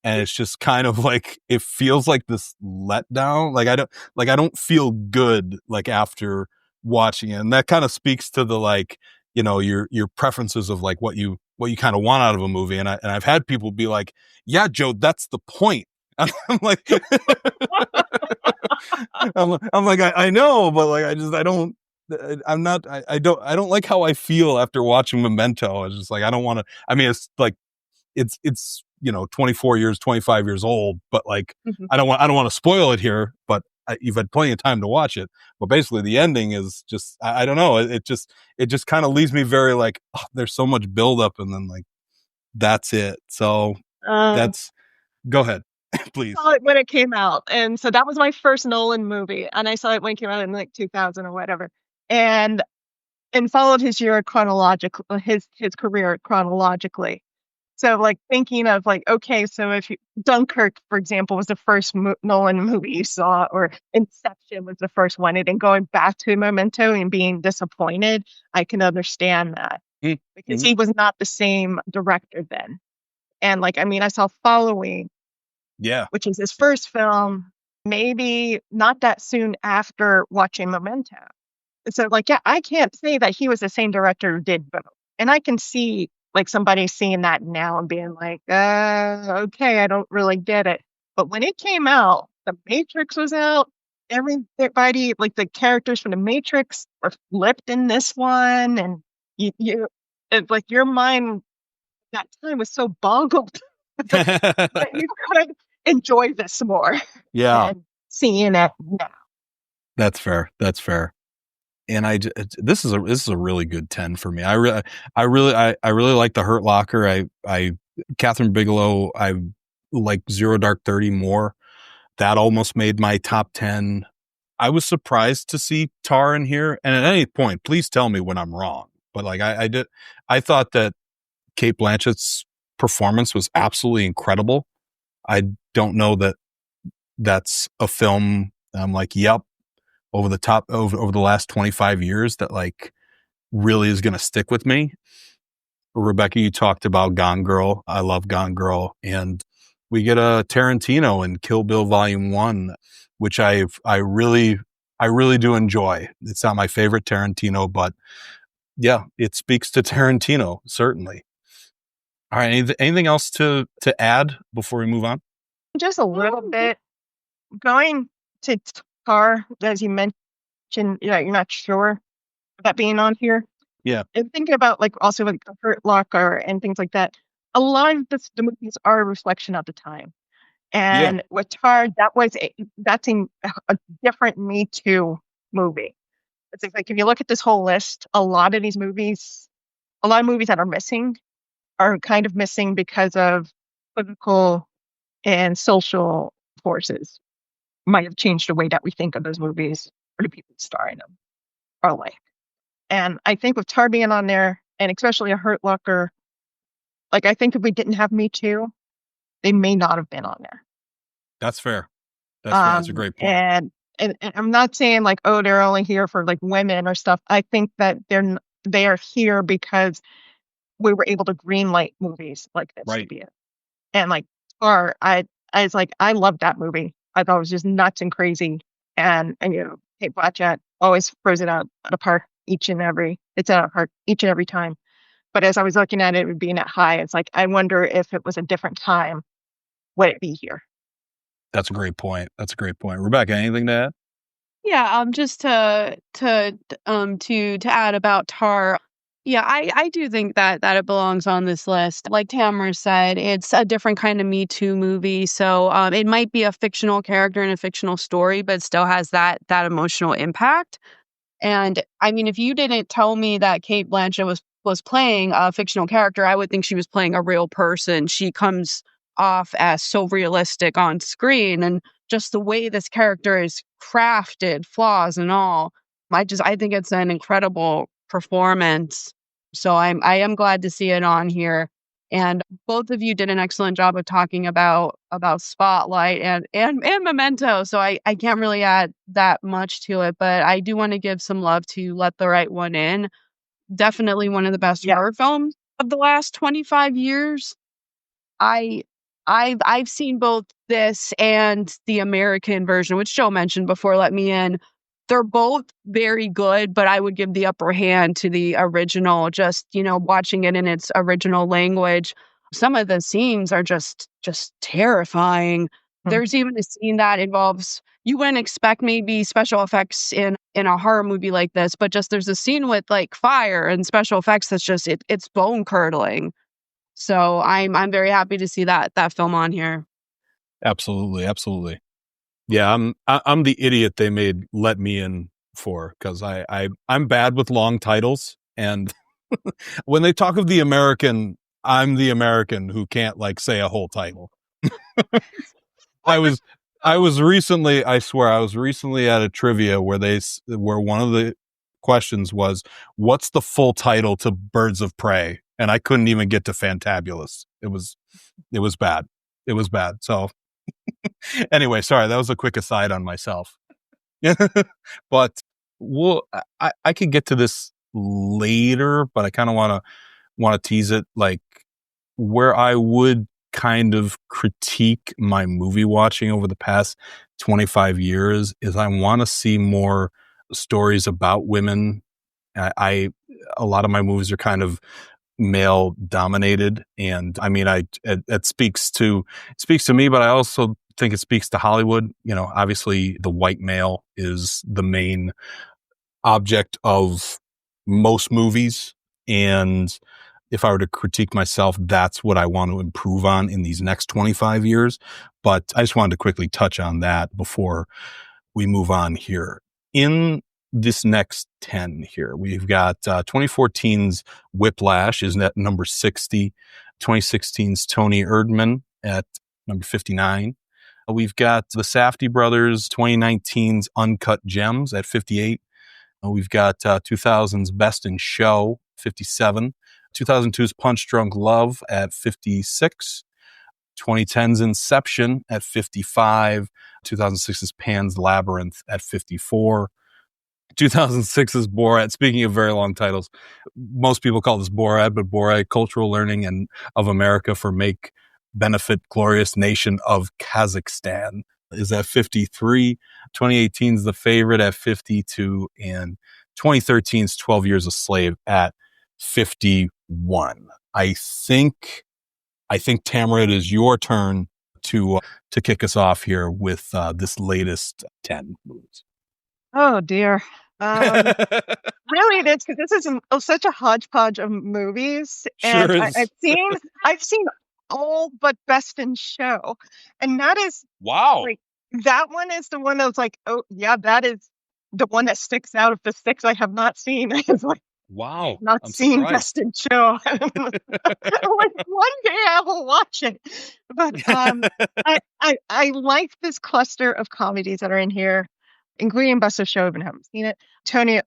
And it's just kind of like, it feels like this letdown. I don't feel good like after watching it. And that kind of speaks to the, like, your preferences of like what you kind of want out of a movie. And I've had people be like, yeah, Joe, that's the point. I'm like, I'm like, I know, but like, I don't like how I feel after watching Memento. It's just like, I don't want to, I mean, it's like, it's 24 years, 25 years old, but like, Mhm. I don't want to spoil it here, but you've had plenty of time to watch it. But basically the ending is just, I don't know. It just kind of leaves me very like, oh, there's so much buildup, and then like, that's it. So that's, go ahead, please. Saw it when it came out, and so that was my first Nolan movie, and I saw it when it came out in like 2000 or whatever, and followed his year chronologically, his career chronologically. So like thinking of like, okay, so if Dunkirk, for example, was the first Nolan movie you saw, or Inception was the first one, and then going back to Memento and being disappointed, I can understand that because he was not the same director then. And like, I mean, I saw Following, Yeah. which is his first film, maybe not that soon after watching Memento. So like, yeah, I can't say that he was the same director who did both. And I can see like somebody seeing that now and being like, okay, I don't really get it. But when it came out, The Matrix was out. Everybody, like the characters from The Matrix were flipped in this one. And it's like your mind that time was so boggled that you could enjoy this more. Yeah. And seeing it now. That's fair. And this is a really good 10 for me. I really like The Hurt Locker. Catherine Bigelow, I like Zero Dark 30 more. That almost made my top 10. I was surprised to see Tar in here. And at any point, please tell me when I'm wrong. But like I thought that Cate Blanchett's performance was absolutely incredible. I don't know that that's a film I'm like, yep, over the last 25 years that like really is going to stick with me. Rebecca, you talked about Gone Girl. I love Gone Girl. And we get a Tarantino in Kill Bill Volume 1, which I really do enjoy. It's not my favorite Tarantino, but yeah, it speaks to Tarantino, certainly. All right. Anything else to add before we move on? Just a little bit. Going to Tar, as you mentioned, you're not sure about being on here. Yeah. And thinking about like also like The Hurt Locker and things like that. A lot of the movies are a reflection of the time. And with Tar, that's a different Me Too movie. It's like if you look at this whole list, a lot of movies that are missing are kind of missing because of political and social forces might have changed the way that we think of those movies or the people starring them are like. And I think with Tar being on there, and especially A Hurt Locker, like I think if we didn't have Me Too, they may not have been on there. That's fair. That's a great point. And I'm not saying like, oh, they're only here for like women or stuff. I think that they are here because we were able to greenlight movies like this. Right. And like Tar, I was like, I loved that movie. I thought it was just nuts and crazy. And Kate Blanchett always throws it out of the park each and every time. But as I was looking at it being at high, it's like, I wonder if it was a different time, would it be here? That's a great point. Rebecca, anything to add? Yeah, just to add about Tar. Yeah, I do think that it belongs on this list. Like Tamara said, it's a different kind of Me Too movie. So it might be a fictional character in a fictional story, but still has that emotional impact. And I mean, if you didn't tell me that Cate Blanchett was playing a fictional character, I would think she was playing a real person. She comes off as so realistic on screen, and just the way this character is crafted, flaws and all. I think it's an incredible performance. So I am glad to see it on here. And both of you did an excellent job of talking about Spotlight and Memento. So I can't really add that much to it, but I do want to give some love to Let the Right One In. Definitely one of the best horror films of the last 25 years. I I've seen both this and the American version, which Joe mentioned before, Let Me In. They're both very good, but I would give the upper hand to the original, just, watching it in its original language. Some of the scenes are just terrifying. There's even a scene that involves, you wouldn't expect maybe special effects in a horror movie like this, but just there's a scene with like fire and special effects that's just it's bone curdling. So I'm very happy to see that film on here. Absolutely, absolutely. Yeah, I'm the idiot they made Let Me In for, because I'm bad with long titles, and when they talk of the American, I'm the American who can't like say a whole title. I was recently at a trivia where one of the questions was, what's the full title to Birds of Prey? And I couldn't even get to Fantabulous. It was bad. It was bad. So anyway, sorry, that was a quick aside on myself. But I could get to this later, but I kind of want to tease it. Like, where I would kind of critique my movie watching over the past 25 years is I want to see more stories about women. A lot of my movies are kind of male dominated, and I mean, it speaks to me, but I also think it speaks to Hollywood. Obviously the white male is the main object of most movies, and if I were to critique myself, that's what I want to improve on in these next 25 years. But I just wanted to quickly touch on that before we move on here. In this next 10 here, we've got 2014's Whiplash is at number 60, 2016's Tony Erdmann at number 59. We've got the Safdie brothers 2019's Uncut Gems at 58. We've got 2000's Best in Show, 57. 2002's Punch Drunk Love at 56. 2010's Inception at 55. 2006's Pan's Labyrinth at 54. 2006's Borat. Speaking of very long titles, most people call this Borat, but Borat, Cultural Learning and of America for Make Benefit Glorious Nation of Kazakhstan, is at 53. 2018's The Favorite at 52. And 2013's 12 Years a Slave at 51. I think Tamara, it is your turn to kick us off here with this latest 10 movies. Oh dear. Really, it is, because this is such a hodgepodge of movies, and Sure is. I've seen all but Best in Show, and that is Wow. like, that one is the one that was like, oh yeah, that is the one that sticks out of the six I have not seen. It's like, Wow. not I'm seen surprised. Best in Show. Like, one day I will watch it. But I like this cluster of comedies that are in here, including Best of Show, even haven't seen it. Tony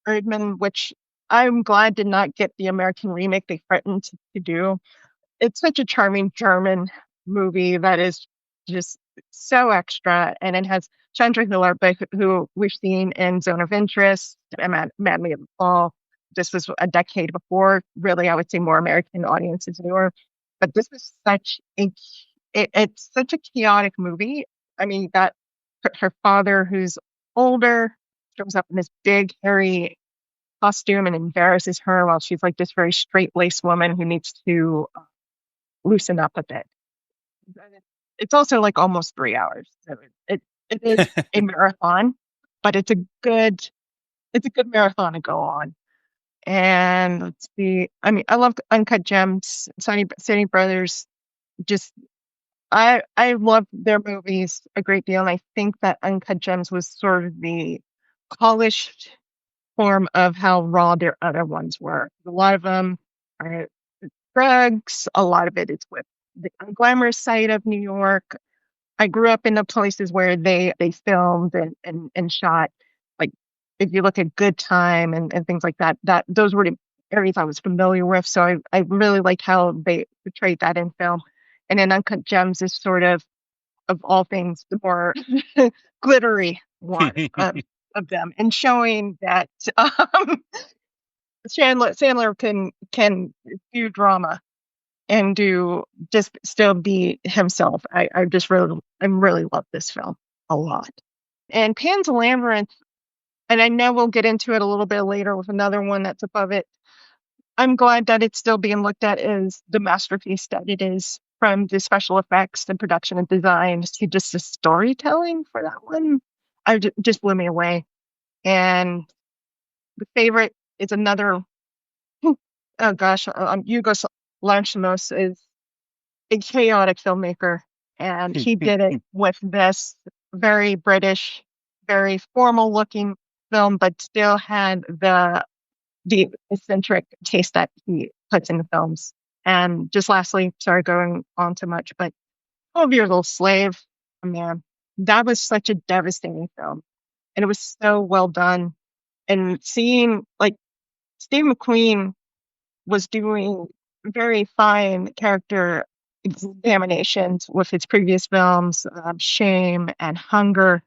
Erdmann, which I'm glad did not get the American remake they threatened to do. It's such a charming German movie that is just so extra, and it has Chandra Hillerbeck, who we've seen in Zone of Interest and Madly at the Fall. This was a decade before, really, I would say more American audiences knew her. But this is it's such a chaotic movie. I mean, that her father, who's older, shows up in this big, hairy costume and embarrasses her while she's like this very straight-laced woman who needs to loosen up a bit. It's also like almost 3 hours. So it is a marathon, but it's a good marathon to go on. And let's see. I mean, I love Uncut Gems. Safdie brothers. Just I love their movies a great deal, and I think that Uncut Gems was sort of the polished form of how raw their other ones were. A lot of them are drugs. A lot of it is with the unglamorous side of New York. I grew up in the places where they filmed and shot, like if you look at Good Time and things like that, those were the areas I was familiar with. So I really liked how they portrayed that in film. And then Uncut Gems is sort of all things, the more glittery one of them, and showing that Sandler can do drama and do just still be himself. I really love this film a lot. And Pan's Labyrinth, and I know we'll get into it a little bit later with another one that's above it. I'm glad that it's still being looked at as the masterpiece that it is, from the special effects and production and design to just the storytelling for that one. Just blew me away. And the favorite is another, oh gosh, Yorgos Lanthimos is a chaotic filmmaker, and he did it with this very British, very formal looking film, but still had the eccentric taste that he puts in the films. And just lastly, sorry going on too much, but 12 Years Old Slave, oh man, that was such a devastating film. And it was so well done. And seeing, like, Steve McQueen was doing very fine character examinations with his previous films, Shame and Hunger,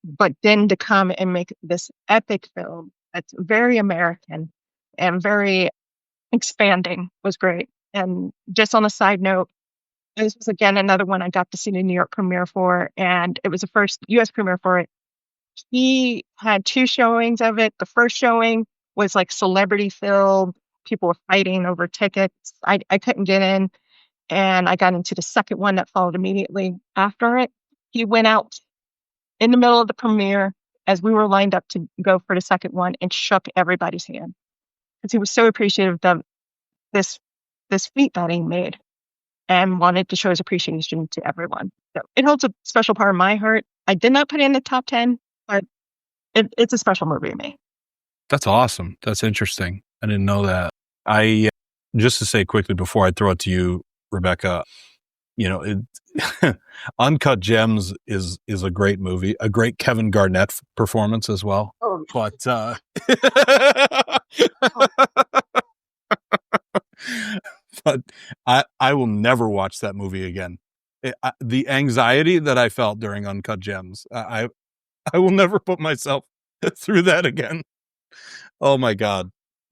but then to come and make this epic film that's very American and very expanding was great. And just on a side note, this was again another one I got to see the New York premiere for, and it was the first US premiere for it. He had 2 showings of it. The first showing was like celebrity filled. People were fighting over tickets. I couldn't get in, and I got into the second one that followed immediately after it. He went out in the middle of the premiere as we were lined up to go for the second one and shook everybody's hand because he was so appreciative of this feat that he made and wanted to show his appreciation to everyone. So it holds a special part in my heart. I did not put it in the top 10, but it's a special movie to me. That's awesome. That's interesting. I didn't know that. I just to say quickly before I throw it to you, Rebecca, Uncut Gems is a great movie, a great Kevin Garnett performance as well. Oh. But but I will never watch that movie again. The anxiety that I felt during Uncut Gems, I will never put myself through that again. Oh my God.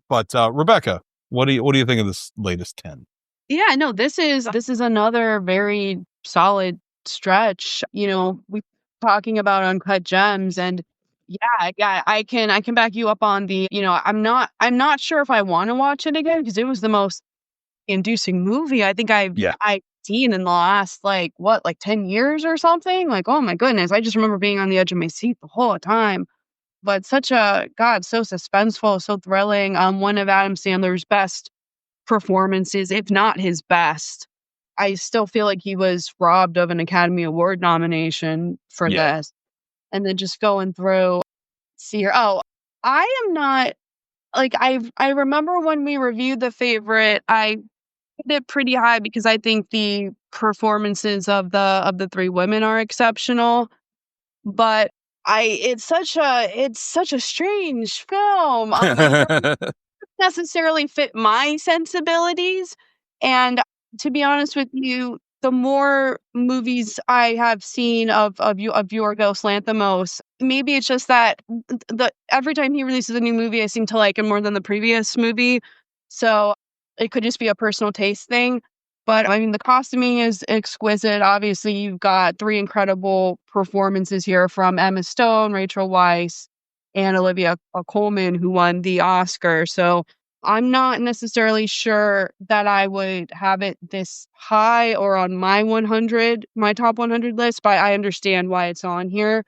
But Rebecca, what do you think of this latest 10? Yeah, no, this is another very solid stretch. We talking about Uncut Gems, and yeah, I can back you up on the, I'm not sure if I want to watch it again because it was the most inducing movie I think I've seen in the last 10 years or something. Like, oh my goodness, I just remember being on the edge of my seat the whole time. But such a, God, so suspenseful, so thrilling. One of Adam Sandler's best performances, if not his best. I still feel like he was robbed of an Academy Award nomination for this. And then just going through, see here. Oh, I am not, I remember when we reviewed The Favorite, I put it pretty high because I think the performances of the 3 women are exceptional. But it's such a strange film. It doesn't necessarily fit my sensibilities. And to be honest with you, the more movies I have seen of Yorgos Lanthimos, maybe it's just that every time he releases a new movie, I seem to like him more than the previous movie. So it could just be a personal taste thing. But I mean, the costuming is exquisite. Obviously, you've got 3 incredible performances here from Emma Stone, Rachel Weisz, and Olivia Colman, who won the Oscar. So I'm not necessarily sure that I would have it this high or on my top 100 list, but I understand why it's on here.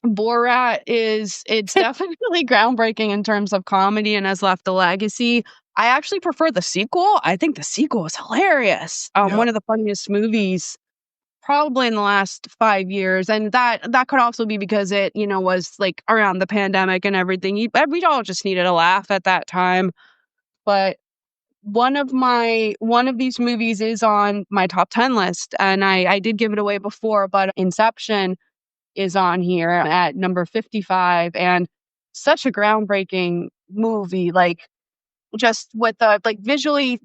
Borat it's definitely groundbreaking in terms of comedy and has left a legacy. I actually prefer the sequel. I think the sequel is hilarious. One of the funniest movies probably in the last 5 years. And that could also be because it, was like around the pandemic and everything. We all just needed a laugh at that time. But one of these movies is on my top 10 list. And I did give it away before, but Inception is on here at number 55. And such a groundbreaking movie. Like, just with the like visually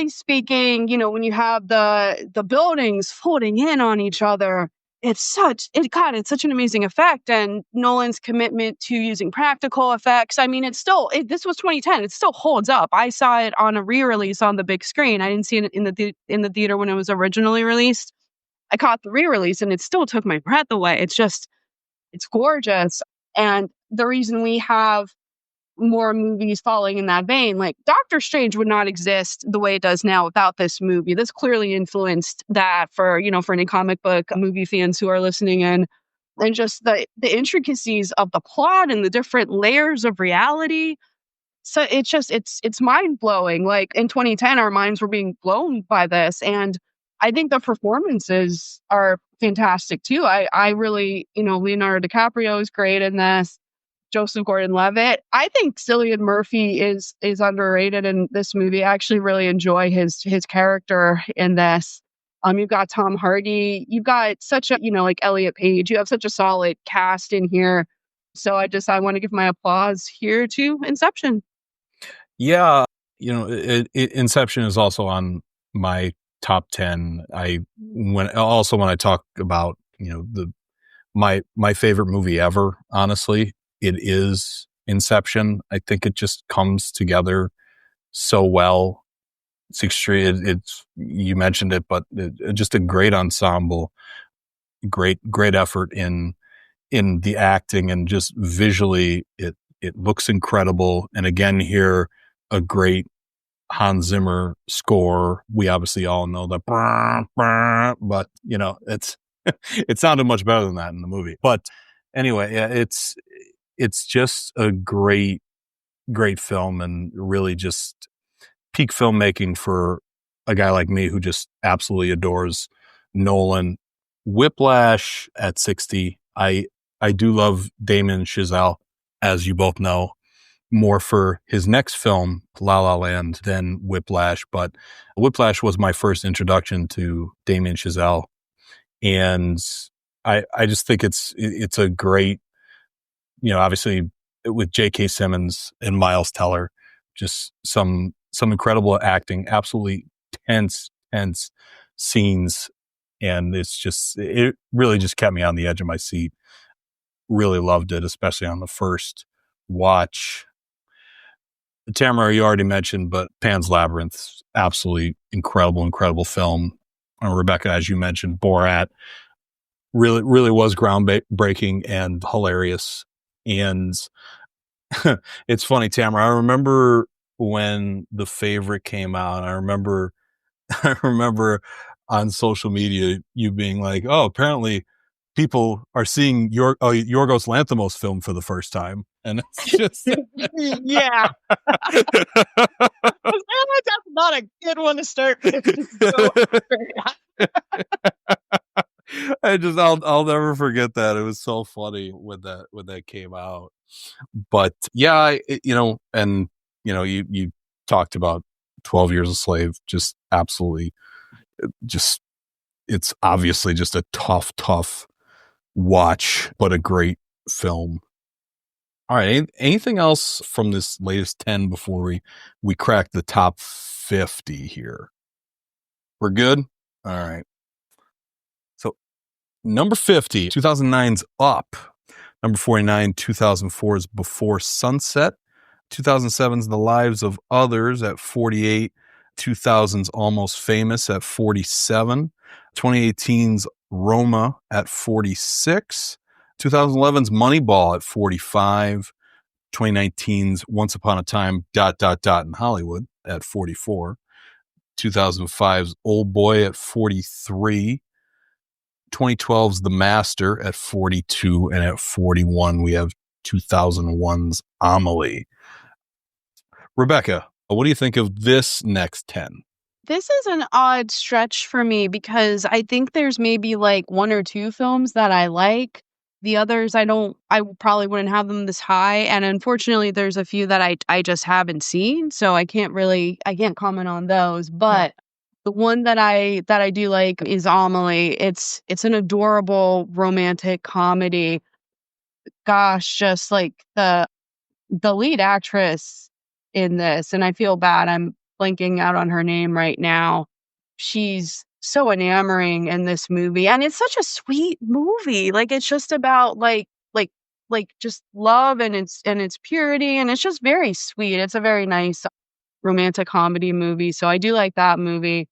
speaking, when you have the buildings folding in on each other, it's such an amazing effect. And Nolan's commitment to using practical effects, I mean, this was 2010, it still holds up. I saw it on a re-release on the big screen. I didn't see it in the theater when it was originally released. I caught the re-release and it still took my breath away. It's gorgeous. And the reason we have more movies falling in that vein, like Doctor Strange would not exist the way it does now without this movie. This clearly influenced that for any comic book movie fans who are listening in. And just the intricacies of the plot and the different layers of reality. So it's mind-blowing. Like in 2010, our minds were being blown by this. And I think the performances are fantastic too. I really, Leonardo DiCaprio is great in this. Joseph Gordon-Levitt. I think Cillian Murphy is underrated in this movie. I actually really enjoy his character in this. You've got Tom Hardy. You've got such a, like Elliot Page. You have such a solid cast in here. So I want to give my applause here to Inception. Yeah, Inception is also on my top 10. When I talk about, my favorite movie ever, honestly, it is Inception. I think it just comes together so well. It's extreme. It's you mentioned it, but just a great ensemble, great effort in the acting, and just visually, it looks incredible. And again, here a great Hans Zimmer score. We obviously all know the, but it's it sounded much better than that in the movie. But anyway, yeah, it's just a great film, and really just peak filmmaking for a guy like me who just absolutely adores Nolan. Whiplash at 60. I do love Damien Chazelle, as you both know, more for his next film, La La Land, than Whiplash. But Whiplash was my first introduction to Damien Chazelle. And I just think it's a great, obviously with J.K. Simmons and Miles Teller, just some incredible acting, absolutely tense scenes. And it really just kept me on the edge of my seat. Really loved it, especially on the first watch. Tamara, you already mentioned, but Pan's Labyrinth, absolutely incredible film. Rebecca, as you mentioned, Borat, really was groundbreaking and hilarious. And it's funny, Tamara, I remember when The Favorite came out, I remember on social media you being like, oh, apparently people are seeing Yorgos Lanthimos film for the first time. And it's just yeah. That's not a good one to start with. I'll never forget that. It was so funny when that came out. But yeah, you talked about 12 Years a Slave, just absolutely, it's obviously just a tough watch, but a great film. All right. Anything else from this latest 10 before we crack the top 50 here? We're good? All right. So number 50, 2009's Up. Number 49, 2004's Before Sunset. 2007's The Lives of Others at 48. 2000's Almost Famous at 47. 2018's Roma at 46. 2011's Moneyball at 45. 2019's Once Upon a Time ... in Hollywood at 44. 2005's Old Boy at 43. 2012's The Master at 42, and at 41 we have 2001's Amelie. Rebecca, what do you think of this next 10? This is an odd stretch for me because I think there's maybe like one or two films that I like. The others I probably wouldn't have them this high. And unfortunately, there's a few that I just haven't seen. So I can't comment on those. But the one that I do like is Amelie. It's an adorable romantic comedy. Gosh, just like the the lead actress in this, and I feel bad, I'm blanking out on her name right now. She's so enamoring in this movie, and it's such a sweet movie. Like, it's just about just love and its purity, and it's just very sweet. It's a very nice romantic comedy movie, so I do like that movie.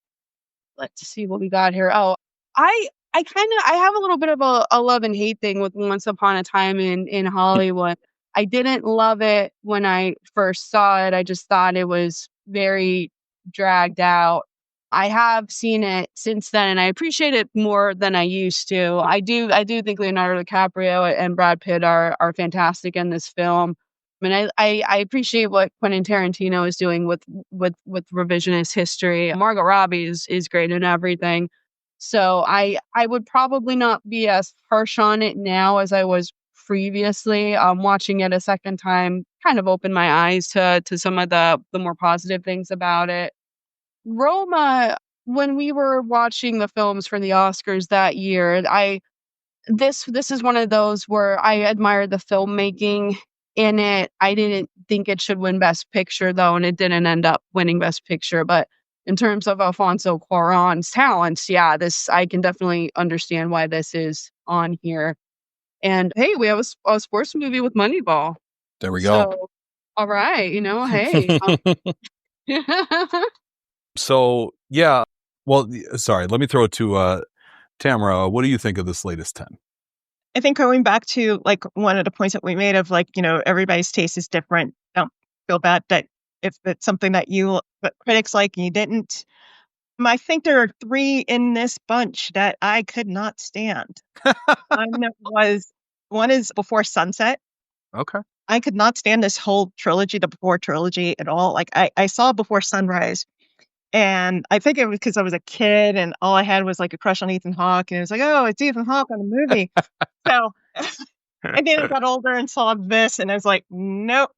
Let's see what we got here. Oh, I have a little bit of a love and hate thing with Once Upon a Time in Hollywood. I didn't love it when I first saw it. I just thought it was very dragged out. I have seen it since then, and I appreciate it more than I used to. I do think Leonardo DiCaprio and Brad Pitt are fantastic in this film. I mean, I appreciate what Quentin Tarantino is doing with revisionist history. Margot Robbie is great in everything. So I would probably not be as harsh on it now as I was previously. Watching it a second time kind of opened my eyes to some of the more positive things about it. Roma, when we were watching the films for the Oscars that year, this is one of those where I admired the filmmaking in it. I didn't think it should win Best Picture, though, and it didn't end up winning Best Picture. But in terms of Alfonso Cuarón's talents, yeah, I can definitely understand why this is on here. And hey, we have a sports movie with Moneyball. There we go. So, all right, hey. So, yeah. Well, sorry, let me throw it to Tamara. What do you think of this latest 10? I think going back to like one of the points that we made of like, everybody's taste is different. Don't feel bad that if it's something that but critics like and you didn't. I think there are 3 in this bunch that I could not stand. One is Before Sunset. Okay. I could not stand this whole trilogy, the Before trilogy at all. Like I saw Before Sunrise, and I think it was because I was a kid and all I had was like a crush on Ethan Hawke, and it was like, oh, it's Ethan Hawke on a movie. So and then I got older and saw this, and I was like, nope.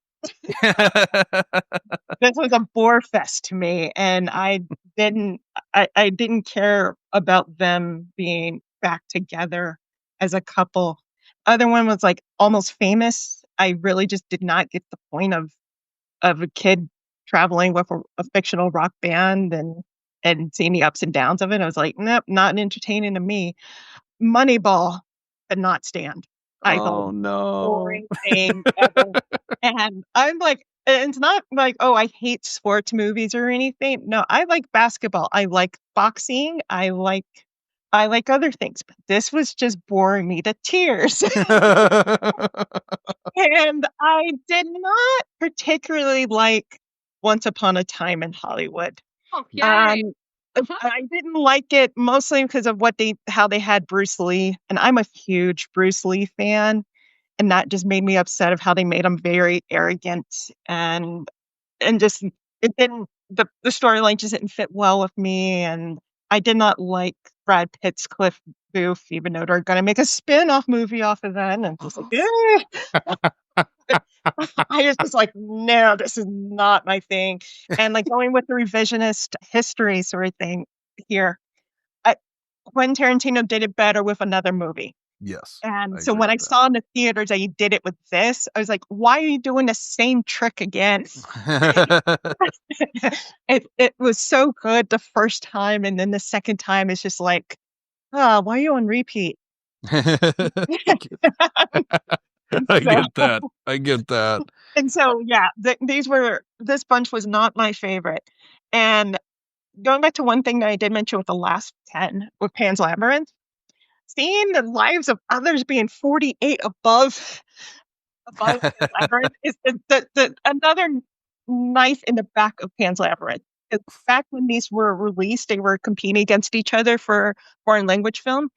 This was a bore fest to me, and I didn't care about them being back together as a couple. Other one was like Almost Famous. I really just did not get the point of a kid traveling with a fictional rock band and seeing the ups and downs of it. I was like, nope, not entertaining to me. Moneyball could not stand. I thought no. boring thing ever. And I'm like, it's not like, oh, I hate sports movies or anything. No, I like basketball. I like boxing. I like other things, but this was just boring me to tears. And I did not particularly like Once Upon a Time in Hollywood. Okay. I didn't like it mostly because of how they had Bruce Lee, and I'm a huge Bruce Lee fan, and that just made me upset of how they made him very arrogant and just it didn't the storyline just didn't fit well with me, and I did not like Brad Pitt's Cliff Booth, even though they're going to make a spin-off movie off of that, and just like, I was just like, no, this is not my thing. And like going with the revisionist history sort of thing here, Quentin Tarantino did it better with another movie. Yes. And so when I saw in the theaters that he did it with this, I was like, why are you doing the same trick again? It was so good the first time, and then the second time it's just like, why are you on repeat? I get that. And so, yeah, this bunch was not my favorite. And going back to one thing that I did mention with the last 10 with Pan's Labyrinth, seeing the lives of others being 48 above Pan's Labyrinth is another knife in the back of Pan's Labyrinth. Back when these were released, they were competing against each other for foreign language film,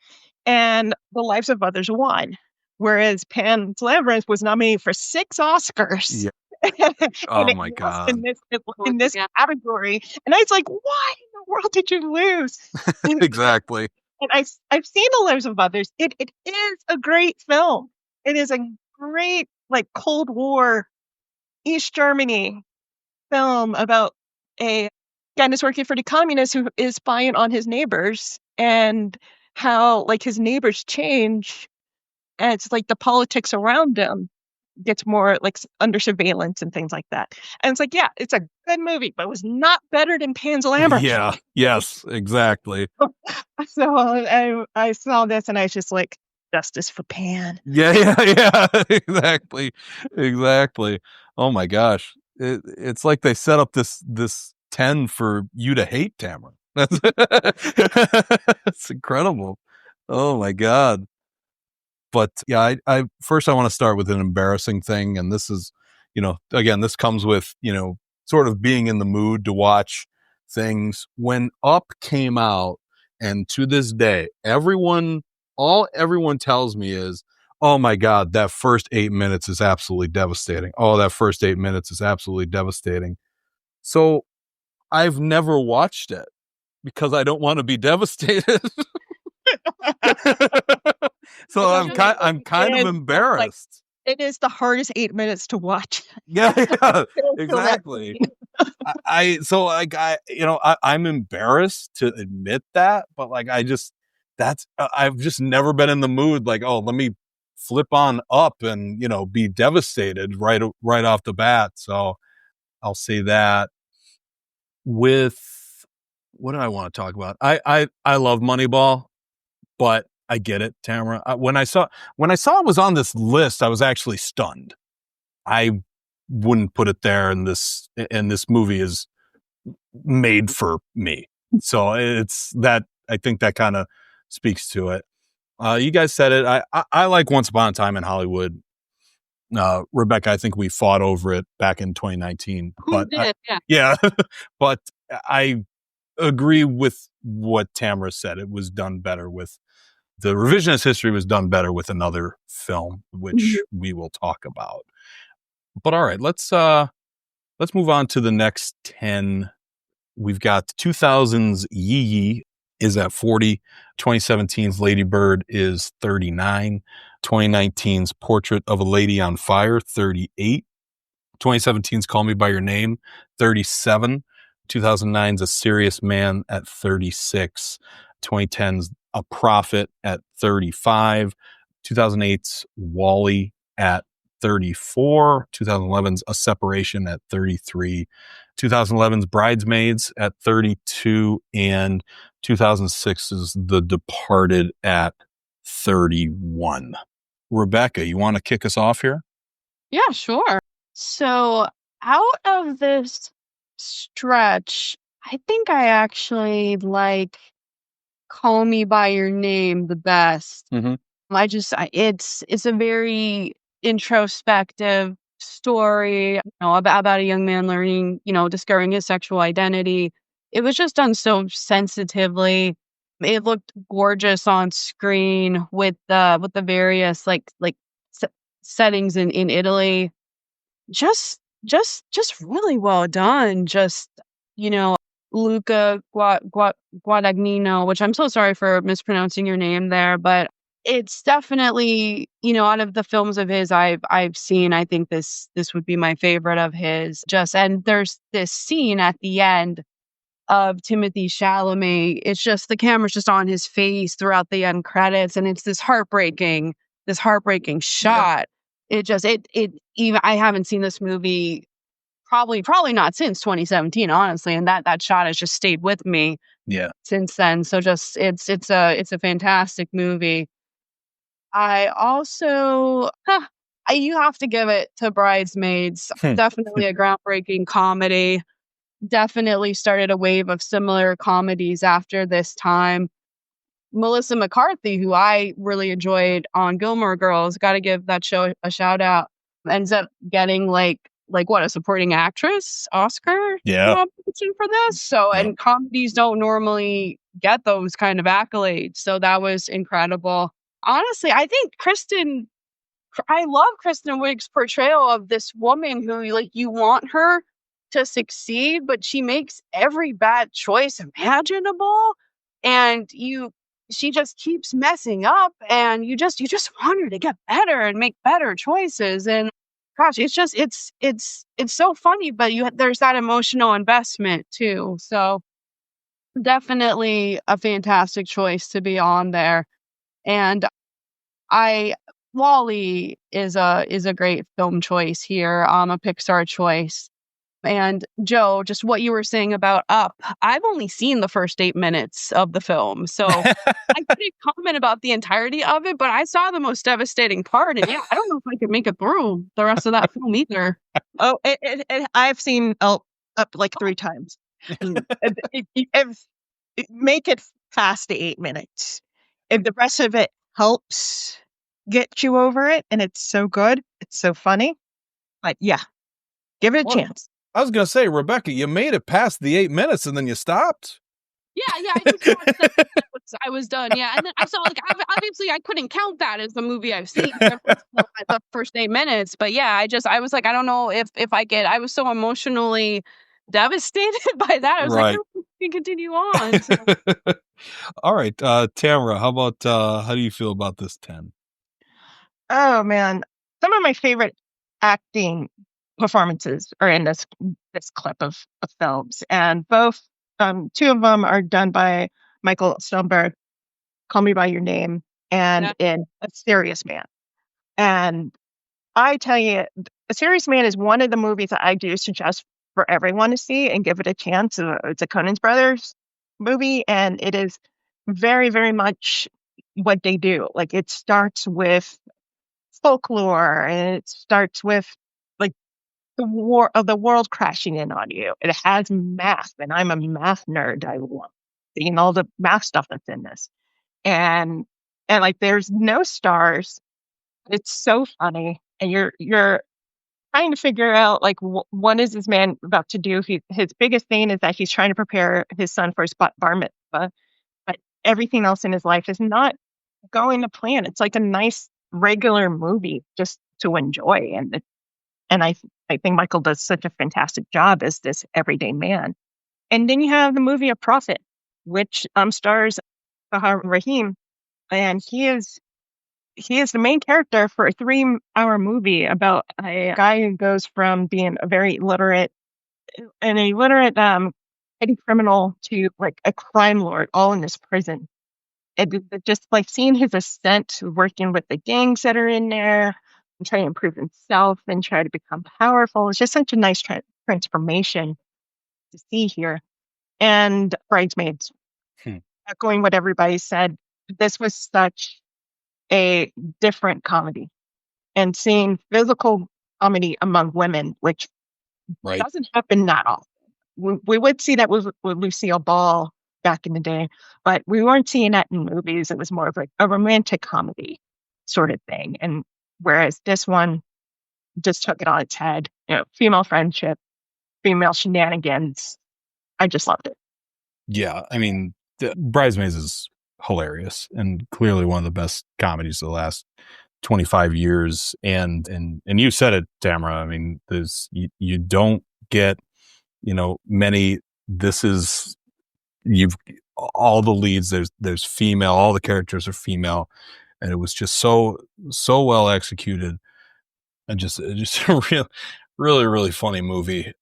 and The Lives of Others won. Whereas Pan's Labyrinth was nominated for 6 Oscars. Yeah. Oh my God. In this category. And I was like, why in the world did you lose? Exactly. And I've seen The Lives of Others. It is a great film. It is a great like Cold War, East Germany film about a guy who's working for the communists who is spying on his neighbors, and how like his neighbors change, and it's like the politics around him. gets more like under surveillance and things like that. And it's like, yeah, it's a good movie, but it was not better than Pan's Labyrinth. Yeah. Yes, exactly. So I saw this and I was just like, justice for Pan. Yeah. Exactly. Oh my gosh. It's like they set up this 10 for you to hate Tamara. That's it's incredible. Oh my God. But yeah, I first I want to start with an embarrassing thing. And this is, again, this comes with, sort of being in the mood to watch things. When Up came out, and to this day, everyone tells me is, oh my God, that first 8 minutes is absolutely devastating. Oh, that first 8 minutes is absolutely devastating. So I've never watched it because I don't want to be devastated. So I'm kind of embarrassed. It is the hardest 8 minutes to watch. Yeah, exactly. I'm embarrassed to admit that, but like I've just never been in the mood. Like, oh, let me flip on Up and be devastated right off the bat. So I'll say that. With what do I want to talk about? I love Moneyball, but I get it, Tamara. When I saw it was on this list, I was actually stunned. I wouldn't put it there, and this movie is made for me. So it's that, I think that kind of speaks to it. You guys said it. I like Once Upon a Time in Hollywood. Rebecca, I think we fought over it back in 2019. Who did? Yeah. But I agree with what Tamara said. It was done better with the revisionist history was done better with another film, which we will talk about. But all right, let's move on to the next 10. We've got 2000's Yee Yee is at 40. 2017's Lady Bird is 39. 2019's Portrait of a Lady on Fire, 38. 2017's Call Me by Your Name, 37. 2009's A Serious Man at 36. 2010's A Prophet at 35. 2008's Wall-E at 34. 2011's A Separation at 33. 2011's Bridesmaids at 32. And 2006's The Departed at 31. Rebecca, you want to kick us off here? Yeah, sure. So out of this stretch, I think I actually like Call Me by Your Name the best. Mm-hmm. It's a very introspective story, about a young man learning, discovering his sexual identity. It was just done so sensitively. It looked gorgeous on screen with the various settings in Italy. Just really well done. Just, Luca Guadagnino, which I'm so sorry for mispronouncing your name there, but it's definitely, out of the films of his I've seen, I think this would be my favorite of his. And there's this scene at the end of Timothée Chalamet. It's just the camera's just on his face throughout the end credits, and it's this heartbreaking shot. Yeah. Even I haven't seen this movie probably not since 2017, honestly, and that shot has just stayed with me since then. So just it's a fantastic movie. I also you have to give it to Bridesmaids. Definitely a groundbreaking comedy. Definitely started a wave of similar comedies after this time. Melissa McCarthy, who I really enjoyed on Gilmore Girls, got to give that show a shout out. Ends up getting a supporting actress Oscar nomination for this. So, and comedies don't normally get those kind of accolades. So that was incredible. Honestly, I think I love Kristen Wiig's portrayal of this woman who, you want her to succeed, but she makes every bad choice imaginable, and she just keeps messing up, and you just want her to get better and make better choices. And gosh, it's so funny, but there's that emotional investment too. So definitely a fantastic choice to be on there. And I Wall-E is a great film choice here, a Pixar choice. And Joe, just what you were saying about Up, I've only seen the first 8 minutes of the film, so I couldn't comment about the entirety of it, but I saw the most devastating part, and yeah, I don't know if I could make it through the rest of that film either. Oh, I've seen Up like 3 times. And make it past the 8 minutes. If the rest of it helps get you over it, and it's so good, it's so funny. But yeah, give it a chance. I was going to say, Rebecca, you made it past the 8 minutes and then you stopped. Yeah, I just watched that. I was done. Yeah, and then I saw obviously I couldn't count that as the movie I've seen the first 8 minutes. But yeah, I was like, I don't know if I was so emotionally devastated by that. I was like, we can continue on. So. All right, Tamara, how do you feel about this 10? Oh man, some of my favorite acting performances are in this clip of films, and both 2 of them are done by Michael Stuhlbarg, Call Me by Your Name, and in A Serious Man. And I tell you, A Serious Man is one of the movies that I do suggest for everyone to see and give it a chance. It's a Coen Brothers movie, and it is very, very much what they do. Like, it starts with folklore, and it starts with like the world crashing in on you. It has math, and I'm a math nerd. I love seeing all the math stuff that's in this. And like, there's no stars. It's so funny, and you're trying to figure out like what is this man about to do. His biggest thing is that he's trying to prepare his son for his bar mitzvah, but everything else in his life is not going to plan. It's like a nice regular movie just to enjoy, and I think Michael does such a fantastic job as this everyday man. And then you have the movie A Prophet, which stars Sahar Rahim, and he is the main character for a 3-hour movie about a guy who goes from being a very illiterate petty criminal to like a crime lord all in this prison. And just like seeing his ascent, working with the gangs that are in there, and trying to improve himself and try to become powerful. It's just such a nice transformation to see here. And Bridesmaids, echoing what everybody said, this was such a different comedy, and seeing physical comedy among women, which doesn't happen that often. We would see that with Lucille Ball back in the day, but we weren't seeing that in movies. It was more of like a romantic comedy sort of thing. And whereas this one just took it on its head, female friendship, female shenanigans. I just loved it. Yeah, I mean, Bridesmaids is hilarious and clearly one of the best comedies of the last 25 years. And you said it, Tamara. I mean, you don't get, many. You've all the leads. There's female. All the characters are female, and it was just so well executed, and just a really really funny movie.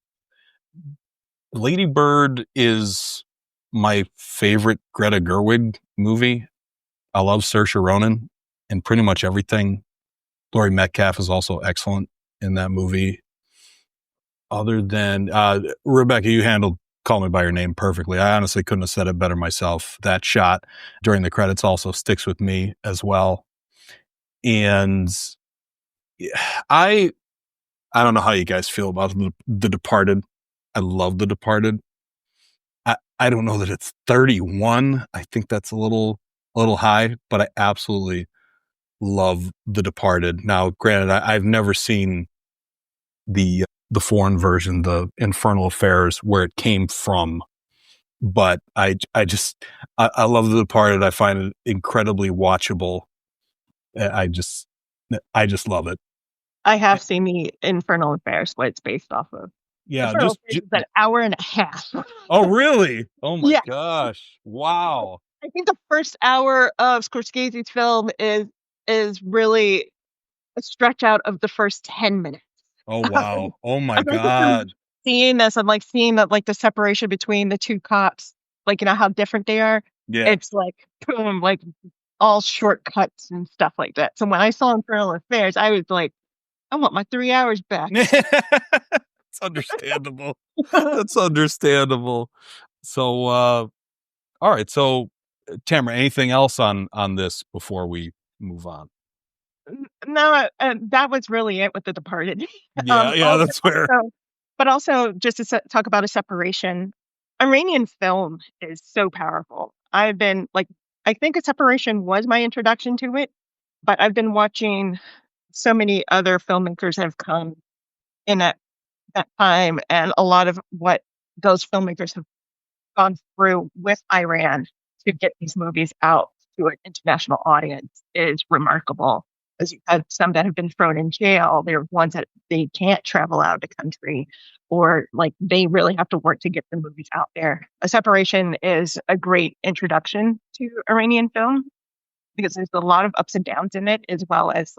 Lady Bird is my favorite Greta Gerwig movie. I love Saoirse Ronan in pretty much everything. Laurie Metcalf is also excellent in that movie. Other than Rebecca, you handled Call Me by Your Name perfectly. I honestly couldn't have said it better myself. That shot during the credits also sticks with me as well. And I don't know how you guys feel about The Departed. I love The Departed. I don't know that it's 31. I think that's a little high, but I absolutely love The Departed. Now, granted, I've never seen the foreign version, the Infernal Affairs, where it came from, but I love The Departed. I find it incredibly watchable. I just love it. I have seen the Infernal Affairs, what it's based off of. Yeah, just an hour and a half. Oh, really? Oh my gosh! Wow. I think the first hour of Scorsese's film is really a stretch out of the first 10 minutes. Oh wow! Oh my God! Seeing this, I'm like seeing that, like the separation between the two cops, like how different they are. Yeah, it's like boom, like all shortcuts and stuff like that. So when I saw Infernal Affairs, I was like, I want my 3 hours back. It's understandable. That's understandable. So, all right. So, Tamara, anything else on this before we move on? No, that was really it with The Departed. Yeah, that's fair. But also, just to talk about a separation, Iranian film is so powerful. I think A Separation was my introduction to it, but I've been watching so many other filmmakers have come in at that time, and a lot of what those filmmakers have gone through with Iran to get these movies out to an international audience is remarkable. As you had some that have been thrown in jail, there are ones that they can't travel out of the country, or like they really have to work to get the movies out there. A Separation is a great introduction to Iranian film because there's a lot of ups and downs in it, as well as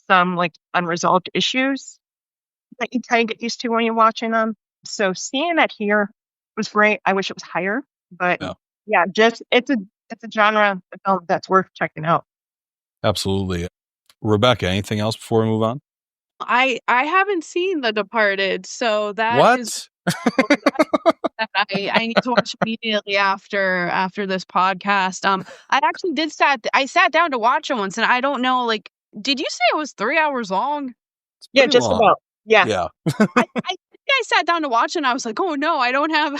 some like unresolved issues that you kind of get used to when you're watching them. So seeing that here was great. I wish it was higher, but yeah, just it's a genre of film that's worth checking out. Absolutely. Rebecca, anything else before we move on? I haven't seen The Departed, so that is that I need to watch immediately after this podcast. I actually I sat down to watch it once, and I don't know, like, did you say it was 3 hours long? Yeah, just long. About. Yeah. I think I sat down to watch it, and I was like, oh no, I don't have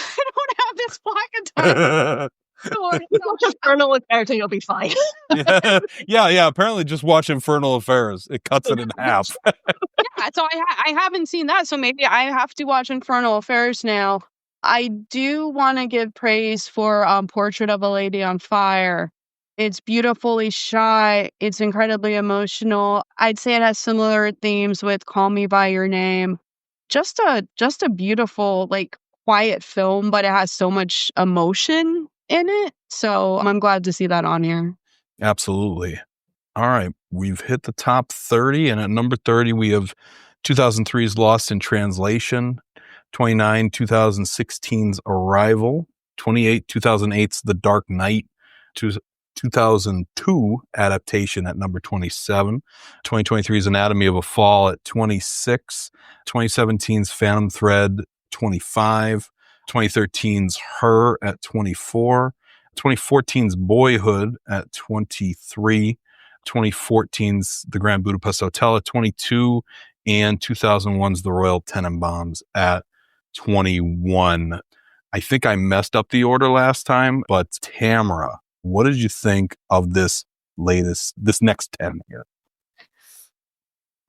this block of time. Just Infernal Affairs and you'll be fine. Yeah. Apparently, just watch Infernal Affairs. It cuts it in half. Yeah, so I haven't seen that, so maybe I have to watch Infernal Affairs now. I do want to give praise for Portrait of a Lady on Fire. It's beautifully shot. It's incredibly emotional. I'd say it has similar themes with Call Me by Your Name. Just a beautiful, like, quiet film, but it has so much emotion in it. So I'm glad to see that on here. Absolutely. All right. We've hit the top 30, and at number 30, we have 2003's Lost in Translation, 29, 2016's Arrival, 28, 2008's The Dark Knight, 2002 adaptation at number 27, 2023's Anatomy of a Fall at 26, 2017's Phantom Thread, 25, 2013's Her at 24, 2014's Boyhood at 23, 2014's The Grand Budapest Hotel at 22, and 2001's The Royal Tenenbaums at 21. I think I messed up the order last time, but Tamara, what did you think of this next 10 here?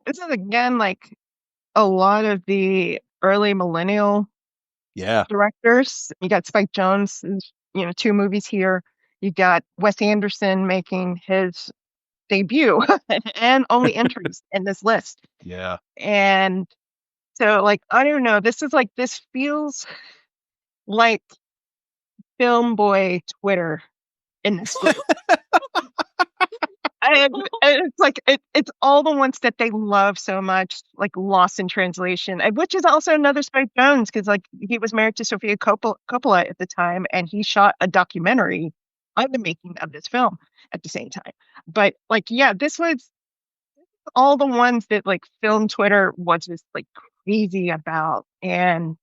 This is again like a lot of the early millennial directors. You got Spike Jonze, 2 movies here. You got Wes Anderson making his debut and only entries in this list. Yeah. And so, like, I don't know, this feels like Film Boy Twitter in this group. And it's like it's all the ones that they love so much, like Lost in Translation, which is also another Spike Jonze, because like he was married to Sofia Coppola at the time, and he shot a documentary on the making of this film at the same time. But like, yeah, this was all the ones that like film Twitter was just like crazy about. And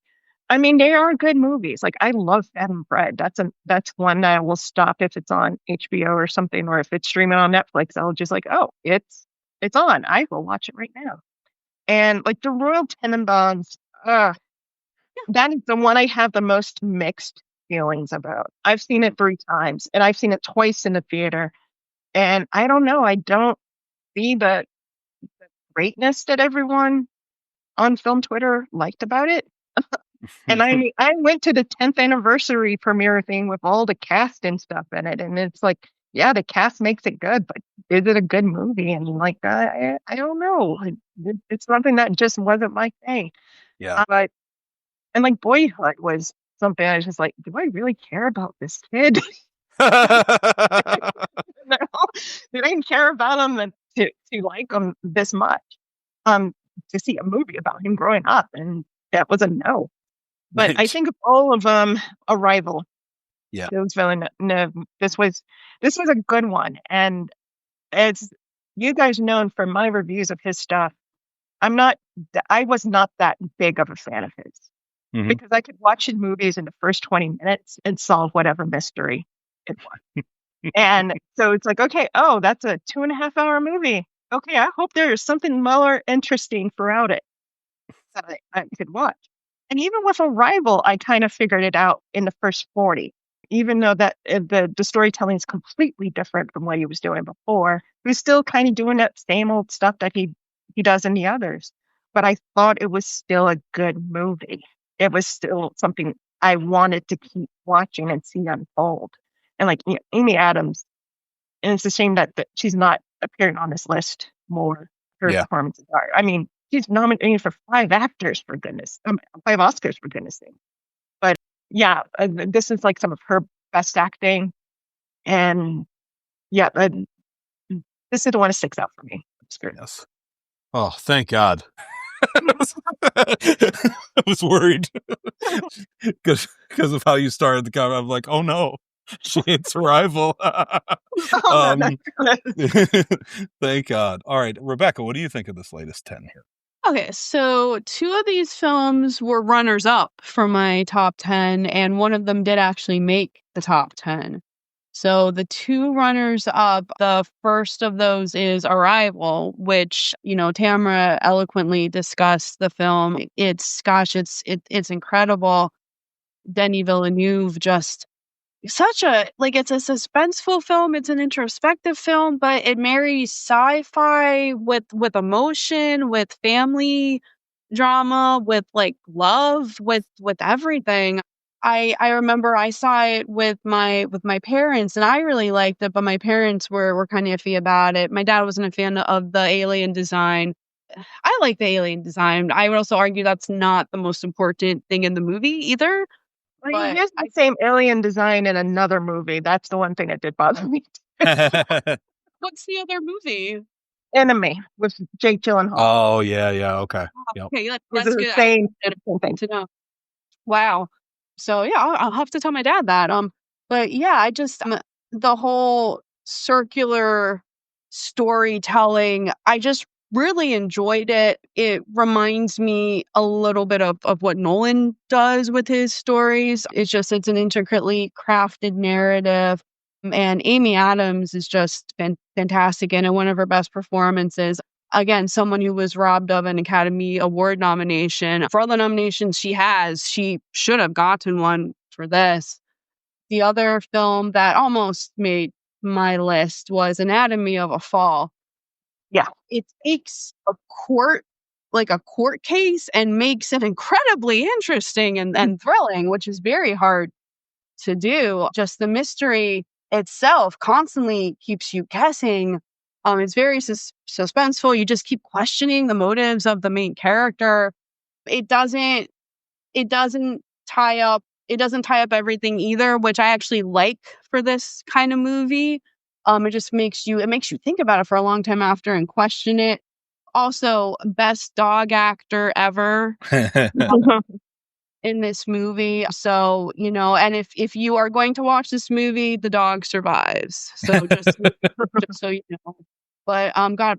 I mean, they are good movies. Like, I love Phantom Thread. That's one that I will stop if it's on HBO or something, or if it's streaming on Netflix. I'll just like, oh, it's on. I will watch it right now. And like the Royal Tenenbaums, that is the one I have the most mixed feelings about. I've seen it 3 times, and I've seen it twice in the theater. And I don't know. I don't see the greatness that everyone on film Twitter liked about it. And I mean, I went to the 10th anniversary premiere thing with all the cast and stuff in it, and it's like, yeah, the cast makes it good, but is it a good movie? And like, I don't know. It's something that just wasn't my thing. Yeah. And like Boyhood was something I was just like, do I really care about this kid? No, they didn't care about him to like him this much. To see a movie about him growing up, and that was a no. But I think of all of them, Arrival Yeah. It was Villeneuve. This was a good one, and as you guys known from my reviews of his stuff, I was not that big of a fan of his Mhm. because I could watch his movies in the first 20 minutes and solve whatever mystery it was. And so it's like, okay, oh, that's a 2.5 hour movie. Okay, I hope there's something more interesting throughout it that I could watch. And even with Arrival, I kind of figured it out in the first 40, even though that the storytelling is completely different from what he was doing before. He was still kind of doing that same old stuff that he does in the others. But I thought it was still a good movie. It was still something I wanted to keep watching and see unfold. And like Amy Adams, and it's a shame that she's not appearing on this list more. Her Yeah. performances are. I mean, she's nominated for 5 Oscars for goodness sake. But yeah, this is like some of her best acting, and yeah, this is the one that sticks out for me. Yes. Oh, thank God. I was worried because of how you started the comment. I'm like, oh no, she hates Arrival. Oh, no. Thank God. All right, Rebecca, what do you think of this latest 10 here? Okay, so 2 of these films were runners up for my top 10, and one of them did actually make the top 10. So the 2 runners up, the first of those is Arrival, which, Tamara eloquently discussed the film. It's incredible. Denis Villeneuve just such a it's a suspenseful film, it's an introspective film, but it marries sci-fi with emotion, with family drama, with love, with everything. I remember I saw it with my parents, and I really liked it, but my parents were kind of iffy about it. My dad wasn't a fan of the alien design. I like the alien design. I would also argue that's not the most important thing in the movie either. Well, he But used the same alien design in another movie. That's the one thing that did bother me. what's the other movie? Enemy with Jake Gyllenhaal. Oh, yeah. Okay. Oh, Yep. okay, This that's is the good. same Good to know. Wow. So yeah, I'll have to tell my dad that. But yeah, I just the whole circular storytelling, I just really enjoyed it. It reminds me a little bit of what Nolan does with his stories. It's an intricately crafted narrative. And Amy Adams is just fantastic in it, one of her best performances. Again, someone who was robbed of an Academy Award nomination. For all the nominations she should have gotten one for this. The other film that almost made my list was Anatomy of a Fall. Yeah. It takes a court case and makes it incredibly interesting and thrilling, which is very hard to do. Just the mystery itself constantly keeps you guessing. It's very suspenseful. You just keep questioning the motives of the main character. It doesn't tie up everything either, which I actually like for this kind of movie. It just makes you think about it for a long time after and question it. Also, best dog actor ever in this movie. So, and if you are going to watch this movie, the dog survives. So just so you know. But God,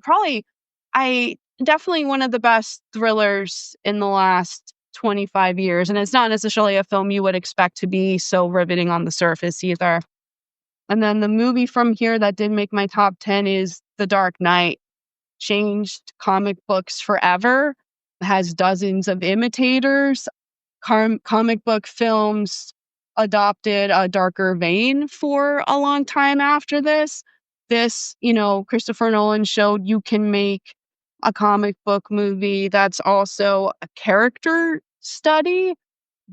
I definitely one of the best thrillers in the last 25 years. And it's not necessarily a film you would expect to be so riveting on the surface either. And then the movie from here that did make my top 10 is The Dark Knight. Changed comic books forever. Has dozens of imitators. Comic book films adopted a darker vein for a long time after this. This, Christopher Nolan showed you can make a comic book movie that's also a character study.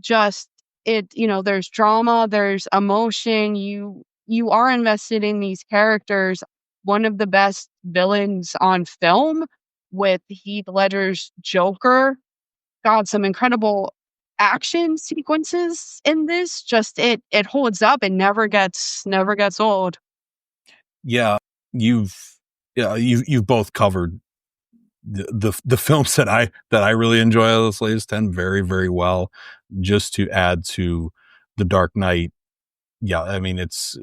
Just there's drama, there's emotion. You are invested in these characters. One of the best villains on film with Heath Ledger's Joker. God, some incredible action sequences in this. Just it holds up and never gets old. Yeah, you've both covered the films that I really enjoy out of this latest 10 very, very well. Just to add to The Dark Knight, yeah, I mean, it's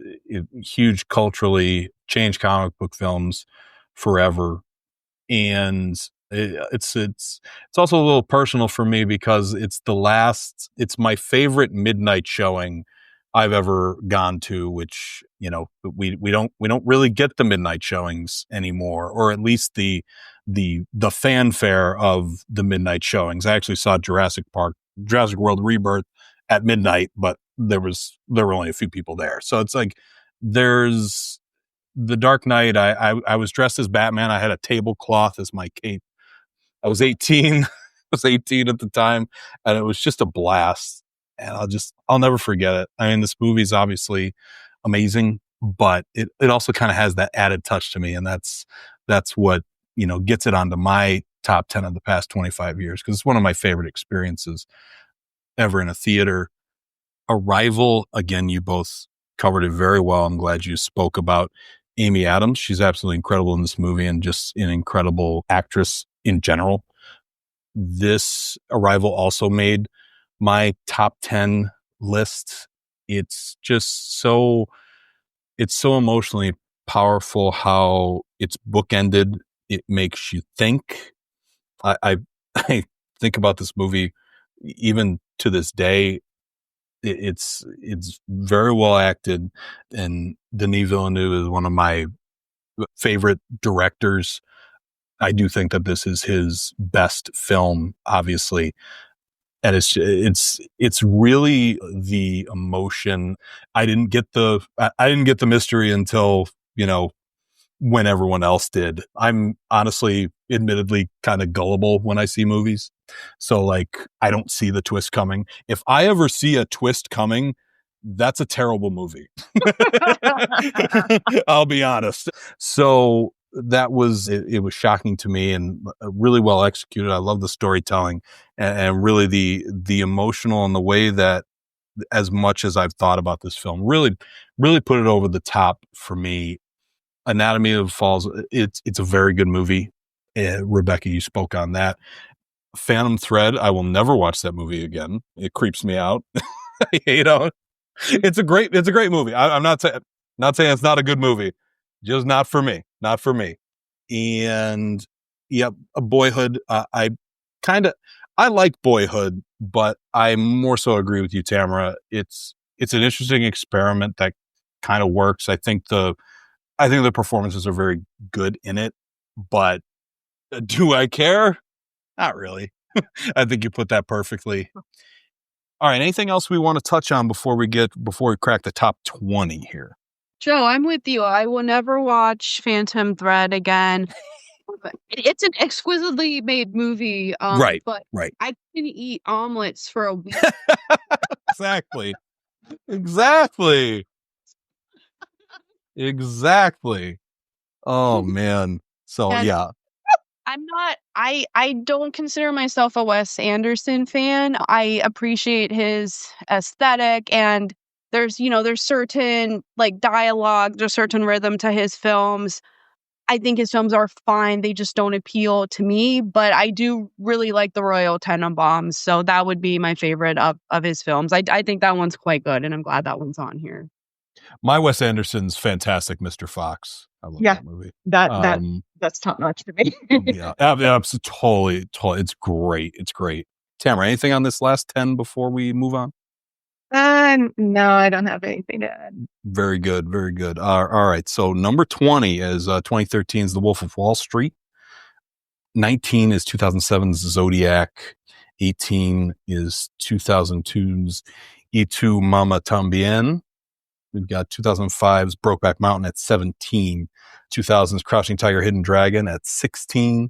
huge culturally, changed comic book films forever. And it's also a little personal for me because it's my favorite midnight showing I've ever gone to, which, we don't really get the midnight showings anymore, or at least the fanfare of the midnight showings. I actually saw Jurassic World Rebirth at midnight, but there were only a few people there. So it's like, there's the Dark Knight. I was dressed as Batman. I had a tablecloth as my cape. I was 18. I was 18 at the time, and it was just a blast. And I'll never forget it. I mean, this movie is obviously amazing, but it also kind of has that added touch to me, and that's what, gets it onto my top 10 of the past 25 years, because it's one of my favorite experiences ever in a theater. Arrival, again, you both covered it very well. I'm glad you spoke about Amy Adams. She's absolutely incredible in this movie, and just an incredible actress in general. This Arrival also made my top 10 list. It's so emotionally powerful how it's bookended. It makes you think. I I think about this movie even to this day. It's very well acted, and Denis Villeneuve is one of my favorite directors. I do think that this is his best film, obviously, and it's really the emotion. I didn't get the mystery until, when everyone else did. I'm honestly, admittedly, kind of gullible when I see movies. So, like, I don't see the twist coming. If I ever see a twist coming, that's a terrible movie. I'll be honest. So it was shocking to me, and really well executed. I love the storytelling, and really the emotional, and the way that, as much as I've thought about this film, really, really put it over the top for me. Anatomy of Falls, it's a very good movie. Rebecca, you spoke on that. Phantom Thread, I will never watch that movie again. It creeps me out. It's a great movie. I'm not saying it's not a good movie, just not for me. And yeah, Boyhood. I like Boyhood, but I more so agree with you, Tamara. It's an interesting experiment that kind of works. I think the performances are very good in it, but do I care? Not really. I think you put that perfectly. All right. Anything else we want to touch on before we crack the top 20 here? Joe, I'm with you. I will never watch Phantom Thread again. It's an exquisitely made movie. Right. But right. I can eat omelets for a week. Exactly. Oh man. So And yeah. I don't consider myself a Wes Anderson fan. I appreciate his aesthetic, and there's certain like dialogue, there's certain rhythm to his films. I think his films are fine. They just don't appeal to me, but I do really like the Royal Tenenbaums. So that would be my favorite of his films. I think that one's quite good, and I'm glad that one's on here. My Wes Anderson's fantastic, Mr. Fox. I love that movie. That's top notch to me. Yeah, totally. It's great. Tamara, anything on this last 10 before we move on? No, I don't have anything to add. Very good. All right. So number 20 is 2013's The Wolf of Wall Street. 19 is 2007's Zodiac. 18 is 2002's Y Tu Mama Tambien. We've got 2005's Brokeback Mountain at 17. 2000's Crouching Tiger, Hidden Dragon at 16.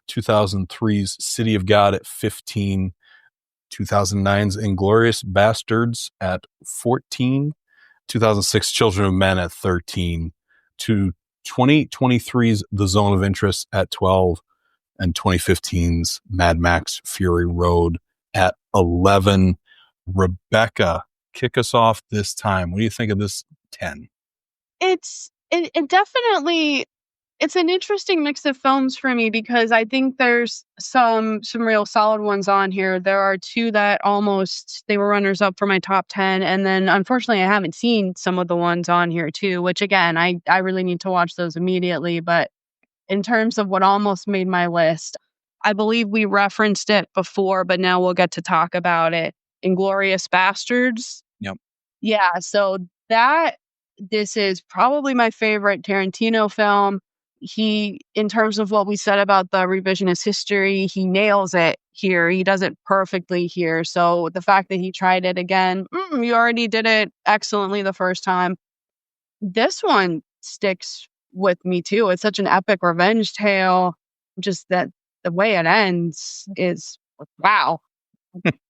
2003's City of God at 15. 2009's Inglourious Bastards at 14. 2006 Children of Men at 13. To 2023's The Zone of Interest at 12. And 2015's Mad Max Fury Road at 11. Rebecca, kick us off this time. What do you think of this 10? It definitely It's an interesting mix of films for me because I think there's some real solid ones on here. There are two that they were runners up for my top 10. And then unfortunately I haven't seen some of the ones on here too, which again, I really need to watch those immediately. But in terms of what almost made my list, I believe we referenced it before, but now we'll get to talk about it. Inglourious Bastards. Yep. Yeah, so this is probably my favorite Tarantino film. In terms of what we said about the revisionist history, he nails it here. He does it perfectly here. So the fact that he tried it again, you already did it excellently the first time. This one sticks with me too. It's such an epic revenge tale. Just that the way it ends is wow.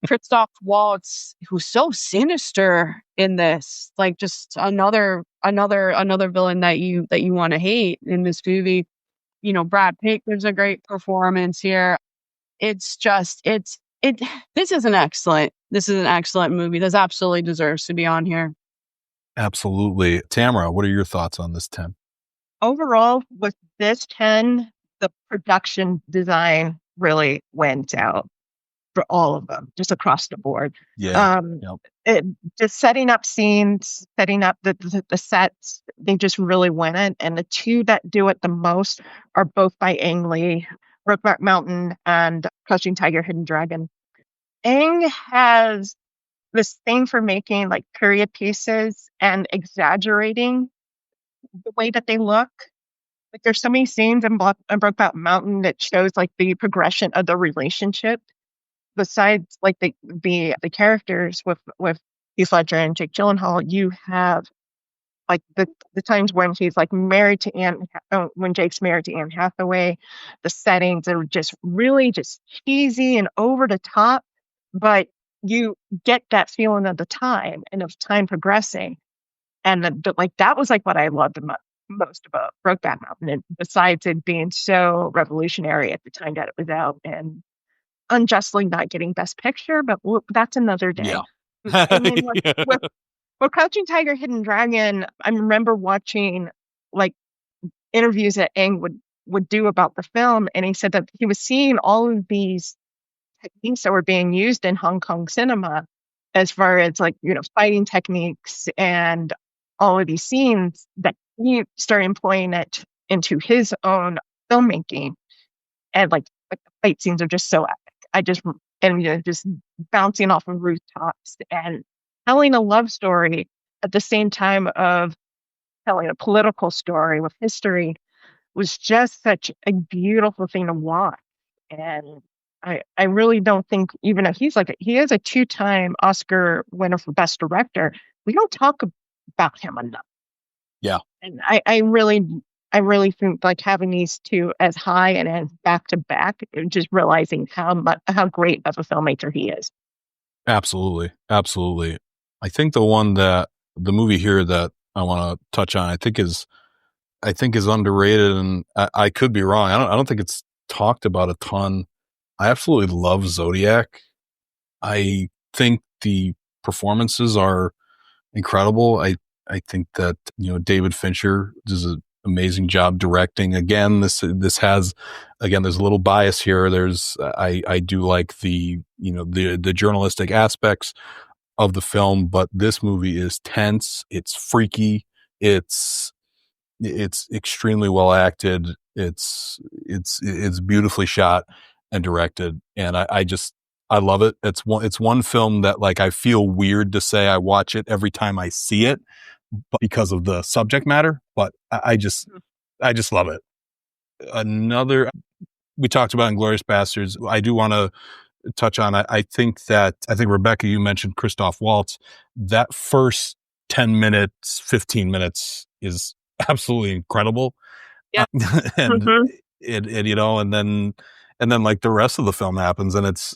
Christoph Waltz, who's so sinister in this, like just another villain that you want to hate in this movie. Brad Pitt gives a great performance here. It's just this is an excellent movie. This absolutely deserves to be on here. Absolutely. Tamara, what are your thoughts on this 10? Overall, with this 10, the production design really went out for all of them, just across the board. Yeah. Just setting up scenes, setting up the sets, they just really went in. And the two that do it the most are both by Ang Lee, Brokeback Mountain and Crouching Tiger, Hidden Dragon. Ang has this thing for making like period pieces and exaggerating the way that they look. Like there's so many scenes in Brokeback Mountain that shows like the progression of the relationship. Besides like the characters with Heath Ledger and Jake Gyllenhaal, you have like the times when he's like married to when Jake's married to Anne Hathaway. The settings are just really just cheesy and over the top, but you get that feeling of the time and of time progressing. And that was like what I loved most about Brokeback Mountain, and besides it being so revolutionary at the time that it was out and unjustly not getting Best Picture, but that's another day. Yeah. And then with Crouching Tiger, Hidden Dragon, I remember watching like interviews that Ang would do about the film, and he said that he was seeing all of these techniques that were being used in Hong Kong cinema, as far as like fighting techniques and all of these scenes, that he started employing it into his own filmmaking, and like the fight scenes are just so epic. Just bouncing off of rooftops and telling a love story at the same time of telling a political story with history was just such a beautiful thing to watch. And I really don't think, even though he is a 2-time Oscar winner for Best Director, we don't talk about him enough. Yeah. And I really think like having these two as high and as back to back, just realizing how great of a filmmaker he is. Absolutely. Absolutely. I think the movie here that I want to touch on, I think is underrated, and I could be wrong. I don't think it's talked about a ton. I absolutely love Zodiac. I think the performances are incredible. I think that, David Fincher does an amazing job directing. Again, this has, there's a little bias here. I do like the journalistic aspects of the film, but this movie is tense. It's freaky. It's extremely well acted. It's beautifully shot and directed. And I love it. It's one film that like, I feel weird to say I watch it every time I see it, but because of the subject matter, but I just love it. We talked about Inglourious Bastards. I do want to touch on, I think Rebecca, you mentioned Christoph Waltz. That first 10 minutes, 15 minutes is absolutely incredible. Yeah. And and then like the rest of the film happens, and it's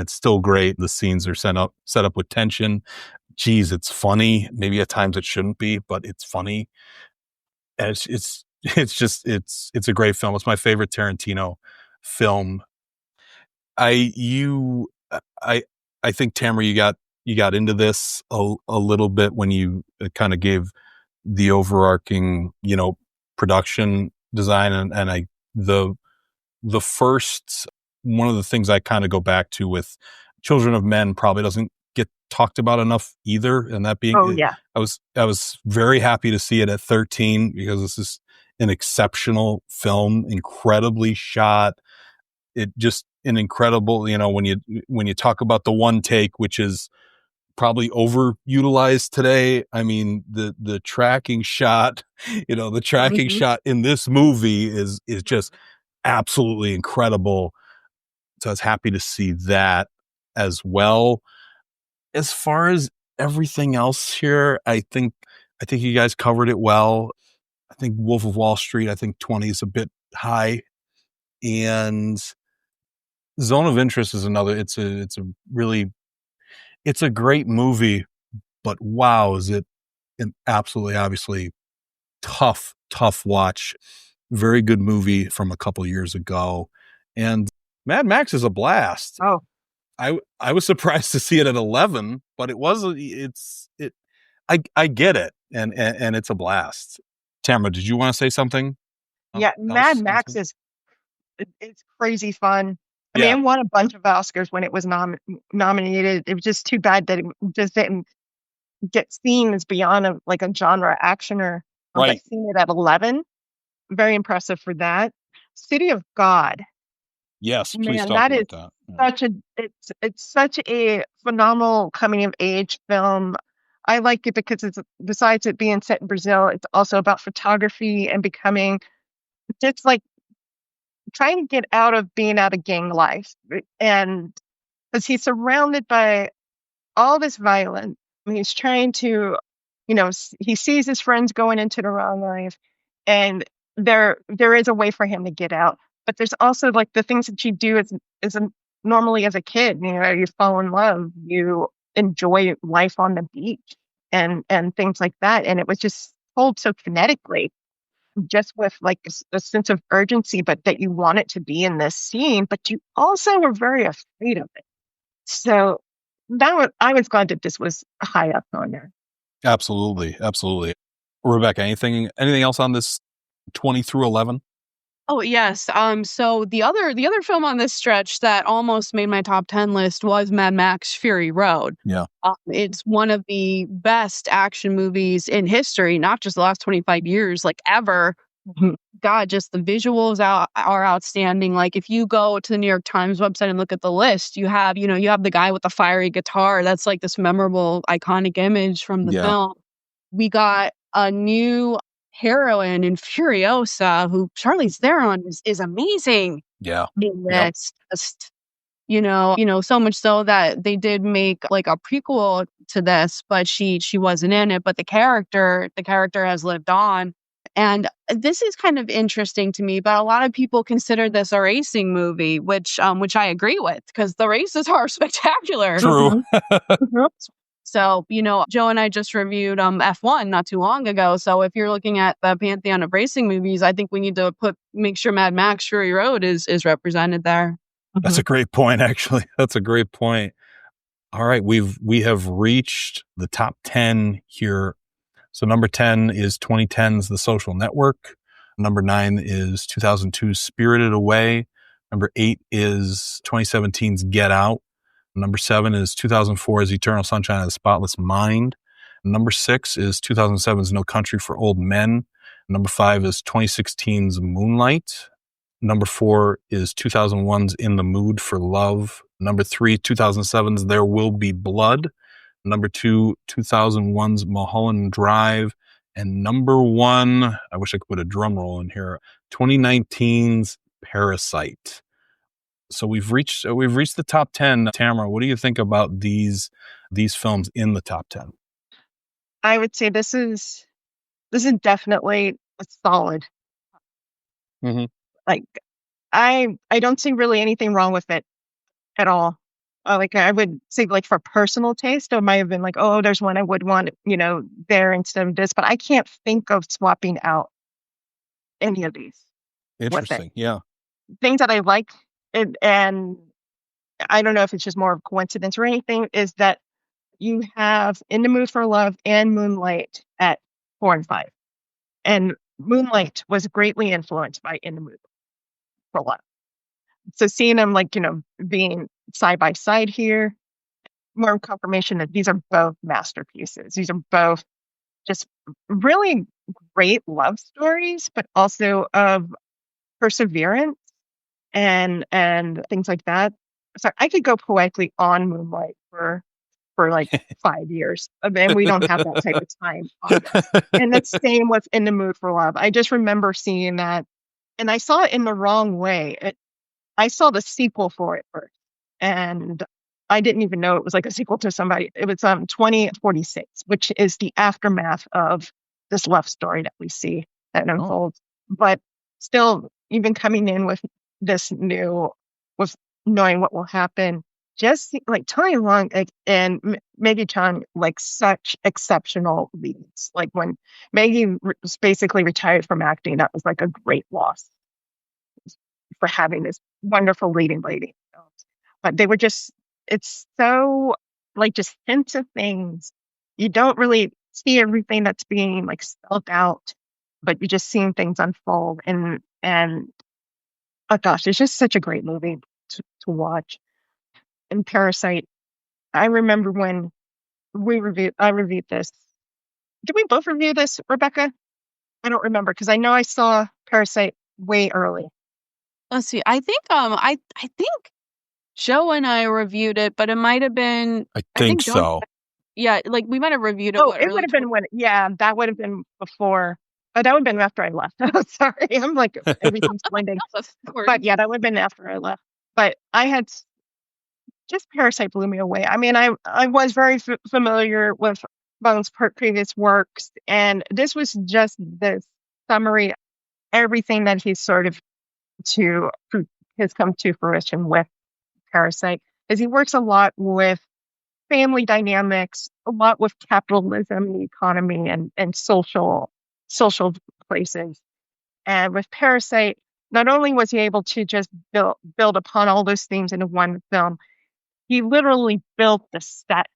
still great. The scenes are set up with tension. Geez, it's funny. Maybe at times it shouldn't be, but it's funny. And it's a great film. It's my favorite Tarantino film. I think, Tamara, you got into this a little bit when you kind of gave the overarching, production design, and the first one of the things I kind of go back to with Children of Men probably doesn't get talked about enough either, and that being, Oh yeah. I was very happy to see it at 13 because this is an exceptional film, incredibly shot. It just an incredible, when you talk about the one take, which is probably overutilized today. I mean, the tracking shot, the tracking Mhm. shot in this movie is just absolutely incredible. So I was happy to see that as well. As far as everything else here, I think you guys covered it well. I think Wolf of Wall Street, I think 20 is a bit high, and Zone of Interest is another. It's a great movie, but wow, is it an absolutely, obviously tough watch. Very good movie from a couple years ago, and Mad Max is a blast. Oh, I was surprised to see it at 11, but I get it, and it's a blast. Tamara, did you want to say something yeah. Mad else? Max it's crazy fun. I mean, Yeah, it won a bunch of Oscars when it was nominated. It was just too bad that it just didn't get seen as beyond a genre actioner. But right. seeing it at 11, very impressive for that. City of God, Yes, please man, talk that is about that. Yeah. it's such a phenomenal coming of age film. I like it because it's besides it being set in Brazil, it's also about photography and becoming just like trying to get out of being out of gang life. And because he's surrounded by all this violence, and he's trying to, he sees his friends going into the wrong life, and there is a way for him to get out. But there's also like the things that you do normally as a kid. You fall in love, you enjoy life on the beach, and things like that. And it was just told so kinetically, just with like a sense of urgency, but that you want it to be in this scene, but you also were very afraid of it. So I was glad that this was high up on there. Absolutely, absolutely. Rebecca, anything else on this 20 through 11? Oh, yes. So the other film on this stretch that almost made my top 10 list was Mad Max Fury Road. Yeah, It's one of the best action movies in history, not just the last 25 years, like ever. Mhm. God, just the visuals are outstanding. Like if you go to the New York Times website and look at the list, you have the guy with the fiery guitar. That's like this memorable, iconic image from the yeah, film. We got a new heroine in Furiosa, who Charlize Theron is amazing yeah. in Yep. this. Just, so much so that they did make like a prequel to this, but she wasn't in it. But the character has lived on. And this is kind of interesting to me, but a lot of people consider this a racing movie, which I agree with, because the races are spectacular. True. Mhm. Mhm. So, Joe and I just reviewed F1 not too long ago. So if you're looking at the pantheon of racing movies, I think we need to make sure Mad Max Fury Road is represented there. That's a Mhm. great point, actually. That's a great point. All right, we have reached the top 10 here. So number 10 is 2010's The Social Network. Number 9 is 2002's Spirited Away. Number 8 is 2017's Get Out. Number 7 is 2004's Eternal Sunshine of the Spotless Mind. Number 6 is 2007's No Country for Old Men. Number 5 is 2016's Moonlight. Number 4 is 2001's In the Mood for Love. Number 3, 2007's There Will Be Blood. Number 2, 2001's Mulholland Drive. And number 1, I wish I could put a drum roll in here, 2019's Parasite. So we've reached the top 10. Tamara, what do you think about these films in the top 10? I would say this is definitely a solid. Mhm. Like I don't see really anything wrong with it at all. Like I would say, like for personal taste, it might have been like, oh, there's one I would want, there instead of this, but I can't think of swapping out any of these with it. Interesting. Yeah. Things that I like, and I don't know if it's just more of a coincidence or anything, is that you have In the Mood for Love and Moonlight at 4 and 5. And Moonlight was greatly influenced by In the Mood for Love. So seeing them being side by side here, more confirmation that these are both masterpieces. These are both just really great love stories, but also of perseverance and things like that. So I could go poetically on Moonlight for like 5 years, and we don't have that type of time on this. And the same with In the Mood for Love. I just remember seeing that, and I saw it in the wrong way. I saw the sequel for it first, and I didn't even know it was like a sequel to somebody. It was 2046, which is the aftermath of this love story that we see that unfolds. But still, even coming in with this new, with knowing what will happen, just like Tony Long and Maggie Chung, like such exceptional leads. Like when Maggie was basically retired from acting, that was like a great loss for having this wonderful leading lady. But they were just, it's so like just hints of things. You don't really see everything that's being like spelled out, but you're just seeing things unfold. And oh gosh, it's just such a great movie to watch. And Parasite, I remember when I reviewed this. Did we both review this, Rebecca? I don't remember because I know I saw Parasite way early. Let's see. I think I think Joe and I reviewed it, but it might have been. I think so. Yeah, like we might have reviewed it. Oh, it would have been that would have been before. But that would have been after I left. Oh, sorry. I'm like, everything's blending. But yeah, that would have been after I left. But I had just Parasite blew me away. I mean, I was very familiar with Bong's previous works, and this was just the summary, everything that he's sort of has come to fruition with Parasite, is he works a lot with family dynamics, a lot with capitalism, the economy, and social places. And with Parasite, not only was he able to just build upon all those themes into one film, he literally built the sets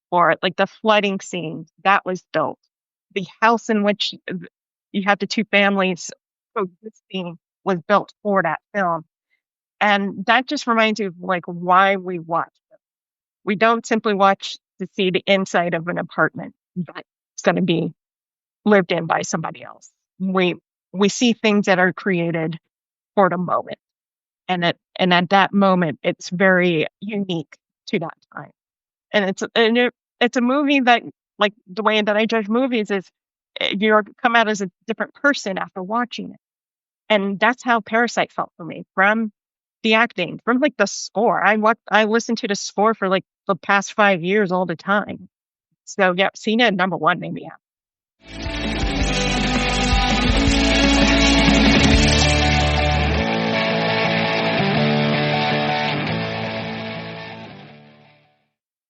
for it, like the flooding scene that was built, the house in which you have the two families coexisting was built for that film. And that just reminds you of like why we watch them. We don't simply watch to see the inside of an apartment that's going to be lived in by somebody else. We see things that are created for the moment. And at that moment, it's very unique to that time. And it's a movie that, like the way that I judge movies, is you come out as a different person after watching it. And that's how Parasite felt for me, from the acting, from like the score. I listened to the score for like the past 5 years all the time. So yeah, seeing it at number one made me happy.